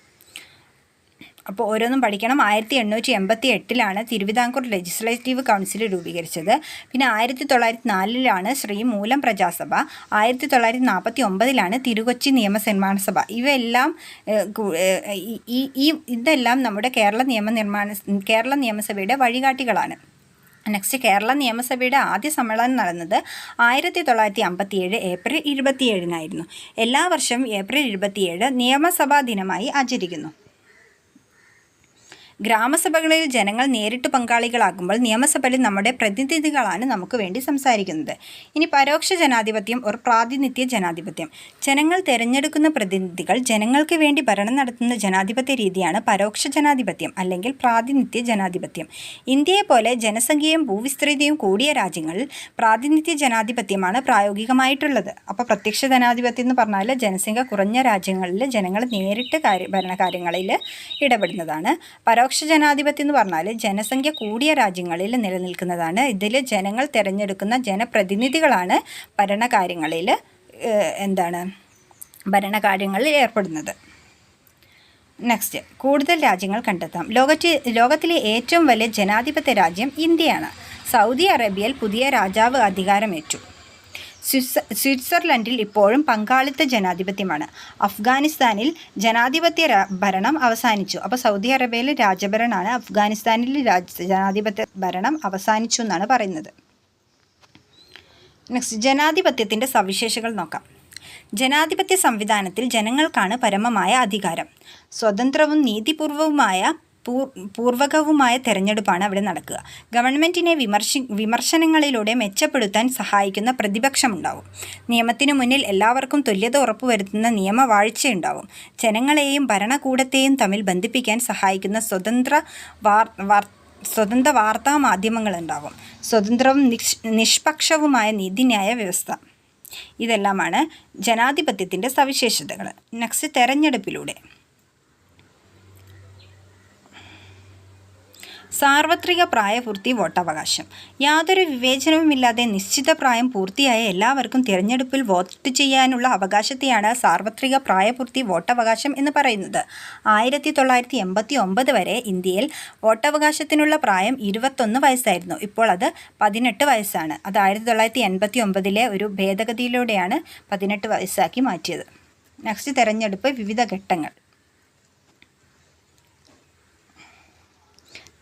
അപ്പോൾ ഓരോന്നും പഠിക്കണം. 1888 തിരുവിതാംകൂർ ലെജിസ്ലേറ്റീവ് കൗൺസിൽ രൂപീകരിച്ചത്. പിന്നെ 1904 ശ്രീ മൂലം പ്രജാസഭ. 1949 തിരുകൊച്ചി നിയമനിർമ്മാണ സഭ. ഇവയെല്ലാം ഇതെല്ലാം നമ്മുടെ കേരള നിയമസഭയുടെ വഴികാട്ടികളാണ്. നെക്സ്റ്റ്, കേരള നിയമസഭയുടെ ആദ്യ സമ്മേളനം നടന്നത് 1957 ഏപ്രിൽ 27 എല്ലാ വർഷവും ഏപ്രിൽ 27 നിയമസഭാ ദിനമായി ആചരിക്കുന്നു. ഗ്രാമസഭകളിൽ ജനങ്ങൾ നേരിട്ട് പങ്കാളികളാകുമ്പോൾ നിയമസഭയിൽ നമ്മുടെ പ്രതിനിധികളാണ് നമുക്ക് വേണ്ടി സംസാരിക്കുന്നത്. ഇനി പരോക്ഷ ജനാധിപത്യം ഒരു പ്രാതിനിധ്യ ജനാധിപത്യം. ജനങ്ങൾ തിരഞ്ഞെടുക്കുന്ന പ്രതിനിധികൾ ജനങ്ങൾക്ക് വേണ്ടി ഭരണം നടത്തുന്ന ജനാധിപത്യ രീതിയാണ് പരോക്ഷ ജനാധിപത്യം അല്ലെങ്കിൽ പ്രാതിനിധ്യ ജനാധിപത്യം. ഇന്ത്യയെ പോലെ ജനസംഖ്യയും ഭൂവിസ്തൃതിയും കൂടിയ രാജ്യങ്ങളിൽ പ്രാതിനിധ്യ ജനാധിപത്യമാണ് പ്രായോഗികമായിട്ടുള്ളത്. അപ്പോൾ പ്രത്യക്ഷ ജനാധിപത്യം എന്ന് പറഞ്ഞാൽ ജനസംഖ്യ കുറഞ്ഞ രാജ്യങ്ങളിൽ ജനങ്ങൾ നേരിട്ട് ഭരണകാര്യങ്ങളിൽ ഇടപെടുന്നതാണ്. പരോക്ഷ ജനാധിപത്യം എന്ന് പറഞ്ഞാൽ ജനസംഖ്യ കൂടിയ രാജ്യങ്ങളിൽ നിലനിൽക്കുന്നതാണ്. ഇതിൽ ജനങ്ങൾ തിരഞ്ഞെടുക്കുന്ന ജനപ്രതിനിധികളാണ് ഭരണകാര്യങ്ങളിൽ ഏർപ്പെടുന്നത്. നെക്സ്റ്റ്, കൂടുതൽ രാജ്യങ്ങൾ കണ്ടെത്താം. ലോകത്തിലെ ഏറ്റവും വലിയ ജനാധിപത്യ രാജ്യം ഇന്ത്യയാണ്. സൗദി അറേബ്യയിൽ പുതിയ രാജാവ് അധികാരമേറ്റു. സ്വിറ്റ്സർലൻഡിൽ ഇപ്പോഴും പങ്കാളിത്ത ജനാധിപത്യമാണ്. അഫ്ഗാനിസ്ഥാനിൽ ജനാധിപത്യ ഭരണം അവസാനിച്ചു. അപ്പോൾ സൗദി അറേബ്യയിൽ രാജഭരണമാണ്, അഫ്ഗാനിസ്ഥാനിൽ ജനാധിപത്യ ഭരണം അവസാനിച്ചു എന്നാണ് പറയുന്നത്. നെക്സ്റ്റ്, ജനാധിപത്യത്തിൻ്റെ സവിശേഷതകൾ നോക്കാം. ജനാധിപത്യ സംവിധാനത്തിൽ ജനങ്ങൾക്കാണ് പരമമായ അധികാരം. സ്വതന്ത്രവും നീതിപൂർവവുമായ തെരഞ്ഞെടുപ്പാണ് അവിടെ നടക്കുക. ഗവൺമെൻറ്റിനെ വിമർശനങ്ങളിലൂടെ മെച്ചപ്പെടുത്താൻ സഹായിക്കുന്ന പ്രതിപക്ഷമുണ്ടാവും. നിയമത്തിനു മുന്നിൽ എല്ലാവർക്കും തുല്യത ഉറപ്പുവരുത്തുന്ന നിയമവാഴ്ചയുണ്ടാവും. ജനങ്ങളെയും ഭരണകൂടത്തെയും തമ്മിൽ ബന്ധിപ്പിക്കാൻ സഹായിക്കുന്ന സ്വതന്ത്ര വാർത്താ മാധ്യമങ്ങളുണ്ടാവും. സ്വതന്ത്രവും നിഷ്പക്ഷവുമായ നീതിന്യായ വ്യവസ്ഥ. ഇതെല്ലാമാണ് ജനാധിപത്യത്തിൻ്റെ സവിശേഷതകൾ. നെക്സ്റ്റ്, തെരഞ്ഞെടുപ്പിലൂടെ. സാർവത്രിക പ്രായപൂർത്തി വോട്ടവകാശം. യാതൊരു വിവേചനവുമില്ലാതെ നിശ്ചിത പ്രായം പൂർത്തിയായ എല്ലാവർക്കും തിരഞ്ഞെടുപ്പിൽ വോട്ട് ചെയ്യാനുള്ള അവകാശത്തെയാണ് സാർവത്രിക പ്രായപൂർത്തി വോട്ടവകാശം എന്ന് പറയുന്നത്. 1989 വരെ ഇന്ത്യയിൽ വോട്ടവകാശത്തിനുള്ള പ്രായം 21 വയസ്സായിരുന്നു. ഇപ്പോൾ അത് 18 വയസ്സാണ്. അത് 1989 ഒരു ഭേദഗതിയിലൂടെയാണ് 18 വയസ്സാക്കി മാറ്റിയത്. നെക്സ്റ്റ്, തെരഞ്ഞെടുപ്പ് വിവിധ ഘട്ടങ്ങൾ.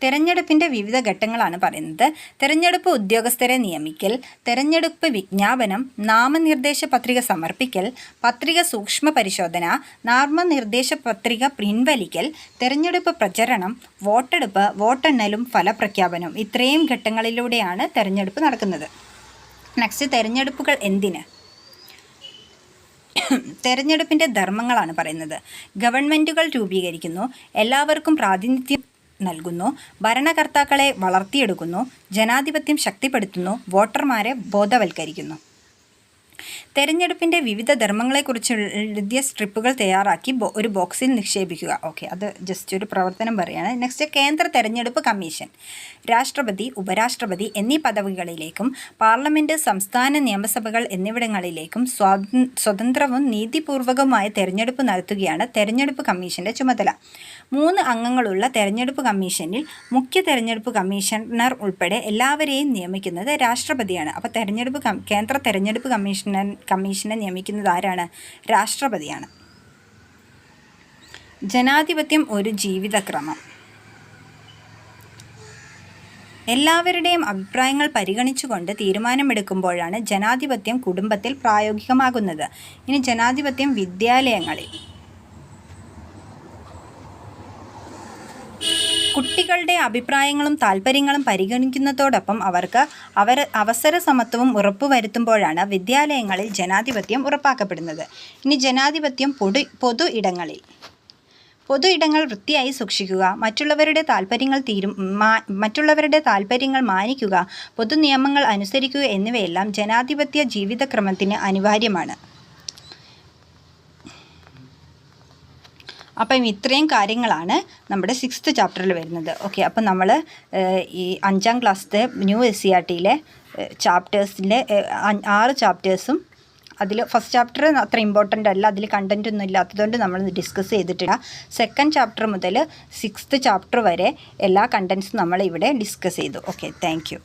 തെരഞ്ഞെടുപ്പിൻ്റെ വിവിധ ഘട്ടങ്ങളാണ് പറയുന്നത്. തെരഞ്ഞെടുപ്പ് ഉദ്യോഗസ്ഥരെ നിയമിക്കൽ, തെരഞ്ഞെടുപ്പ് വിജ്ഞാപനം, നാമനിർദ്ദേശ പത്രിക സമർപ്പിക്കൽ, പത്രിക സൂക്ഷ്മ പരിശോധന, നാമനിർദ്ദേശ പത്രിക പിൻവലിക്കൽ, തെരഞ്ഞെടുപ്പ് പ്രചരണം, വോട്ടെടുപ്പ്, വോട്ടെണ്ണലും ഫലപ്രഖ്യാപനം. ഇത്രയും ഘട്ടങ്ങളിലൂടെയാണ് തെരഞ്ഞെടുപ്പ് നടക്കുന്നത്. നെക്സ്റ്റ്, തെരഞ്ഞെടുപ്പുകൾ എന്തിന്? തെരഞ്ഞെടുപ്പിൻ്റെ ധർമ്മങ്ങളാണ് പറയുന്നത്. ഗവൺമെൻറ്റുകൾ രൂപീകരിക്കുന്നു, എല്ലാവർക്കും പ്രാതിനിധ്യം നൽകുന്നു, ഭരണകർത്താക്കളെ വളർത്തിയെടുക്കുന്നു, ജനാധിപത്യം ശക്തിപ്പെടുത്തുന്നു, വോട്ടർമാരെ ബോധവൽക്കരിക്കുന്നു. തെരഞ്ഞെടുപ്പിൻ്റെ വിവിധ ധർമ്മങ്ങളെക്കുറിച്ച് എഴുതിയ സ്ട്രിപ്പുകൾ തയ്യാറാക്കി ഒരു ബോക്സിൽ നിക്ഷേപിക്കുക. ഓക്കെ, അത് ജസ്റ്റ് ഒരു പ്രവർത്തനം പറയുകയാണ്. നെക്സ്റ്റ്, കേന്ദ്ര തെരഞ്ഞെടുപ്പ് കമ്മീഷൻ. രാഷ്ട്രപതി, ഉപരാഷ്ട്രപതി എന്നീ പദവികളിലേക്കും പാർലമെൻറ്റ്, സംസ്ഥാന നിയമസഭകൾ എന്നിവിടങ്ങളിലേക്കും സ്വതന്ത്രവും നീതിപൂർവകവുമായ തെരഞ്ഞെടുപ്പ് നടത്തുകയാണ് തെരഞ്ഞെടുപ്പ് കമ്മീഷൻ്റെ ചുമതല. 3 അംഗങ്ങളുള്ള തെരഞ്ഞെടുപ്പ് കമ്മീഷനിൽ മുഖ്യ തെരഞ്ഞെടുപ്പ് കമ്മീഷണർ ഉൾപ്പെടെ എല്ലാവരെയും നിയമിക്കുന്നത് രാഷ്ട്രപതിയാണ്. അപ്പോൾ കേന്ദ്ര തെരഞ്ഞെടുപ്പ് കമ്മീഷനെ നിയമിക്കുന്നത് ആരാണ്? രാഷ്ട്രപതിയാണ്. ജനാധിപത്യം ഒരു ജീവിതക്രമം. എല്ലാവരുടെയും അഭിപ്രായങ്ങൾ പരിഗണിച്ചുകൊണ്ട് തീരുമാനമെടുക്കുമ്പോഴാണ് ജനാധിപത്യം കുടുംബത്തിൽ പ്രായോഗികമാകുന്നത്. ഇനി ജനാധിപത്യം വിദ്യാലയങ്ങളിൽ. കുട്ടികളുടെ അഭിപ്രായങ്ങളും താൽപ്പര്യങ്ങളും പരിഗണിക്കുന്നതോടൊപ്പം അവർക്ക് അവസര സമത്വവും ഉറപ്പുവരുത്തുമ്പോഴാണ് വിദ്യാലയങ്ങളിൽ ജനാധിപത്യം ഉറപ്പാക്കപ്പെടുന്നത്. ഇനി ജനാധിപത്യം പൊതു ഇടങ്ങൾ വൃത്തിയായി സൂക്ഷിക്കുക, മറ്റുള്ളവരുടെ താൽപ്പര്യങ്ങൾ മാനിക്കുക, പൊതു നിയമങ്ങൾ അനുസരിക്കുക എന്നിവയെല്ലാം ജനാധിപത്യ ജീവിതക്രമത്തിന് അനിവാര്യമാണ്. അപ്പം ഇത്രയും കാര്യങ്ങളാണ് നമ്മുടെ 6th ചാപ്റ്ററിൽ വരുന്നത്. ഓക്കെ, അപ്പം നമ്മൾ ഈ 5ാം ക്ലാസ്സിലെ ന്യൂ SCERTയിലെ ചാപ്റ്റേഴ്സിൻ്റെ 6 ചാപ്റ്റേഴ്സും അതിൽ ഫസ്റ്റ് ചാപ്റ്റർ അത്ര ഇമ്പോർട്ടൻ്റ് അല്ല, അതിൽ കണ്ടൻ്റ് ഒന്നും ഇല്ലാത്തതുകൊണ്ട് നമ്മൾ ഡിസ്കസ് ചെയ്തിട്ടില്ല. സെക്കൻഡ് ചാപ്റ്റർ മുതൽ 6th ചാപ്റ്റർ വരെ എല്ലാ കണ്ടൻസും നമ്മൾ ഇവിടെ ഡിസ്കസ് ചെയ്തു. Okay, thank you.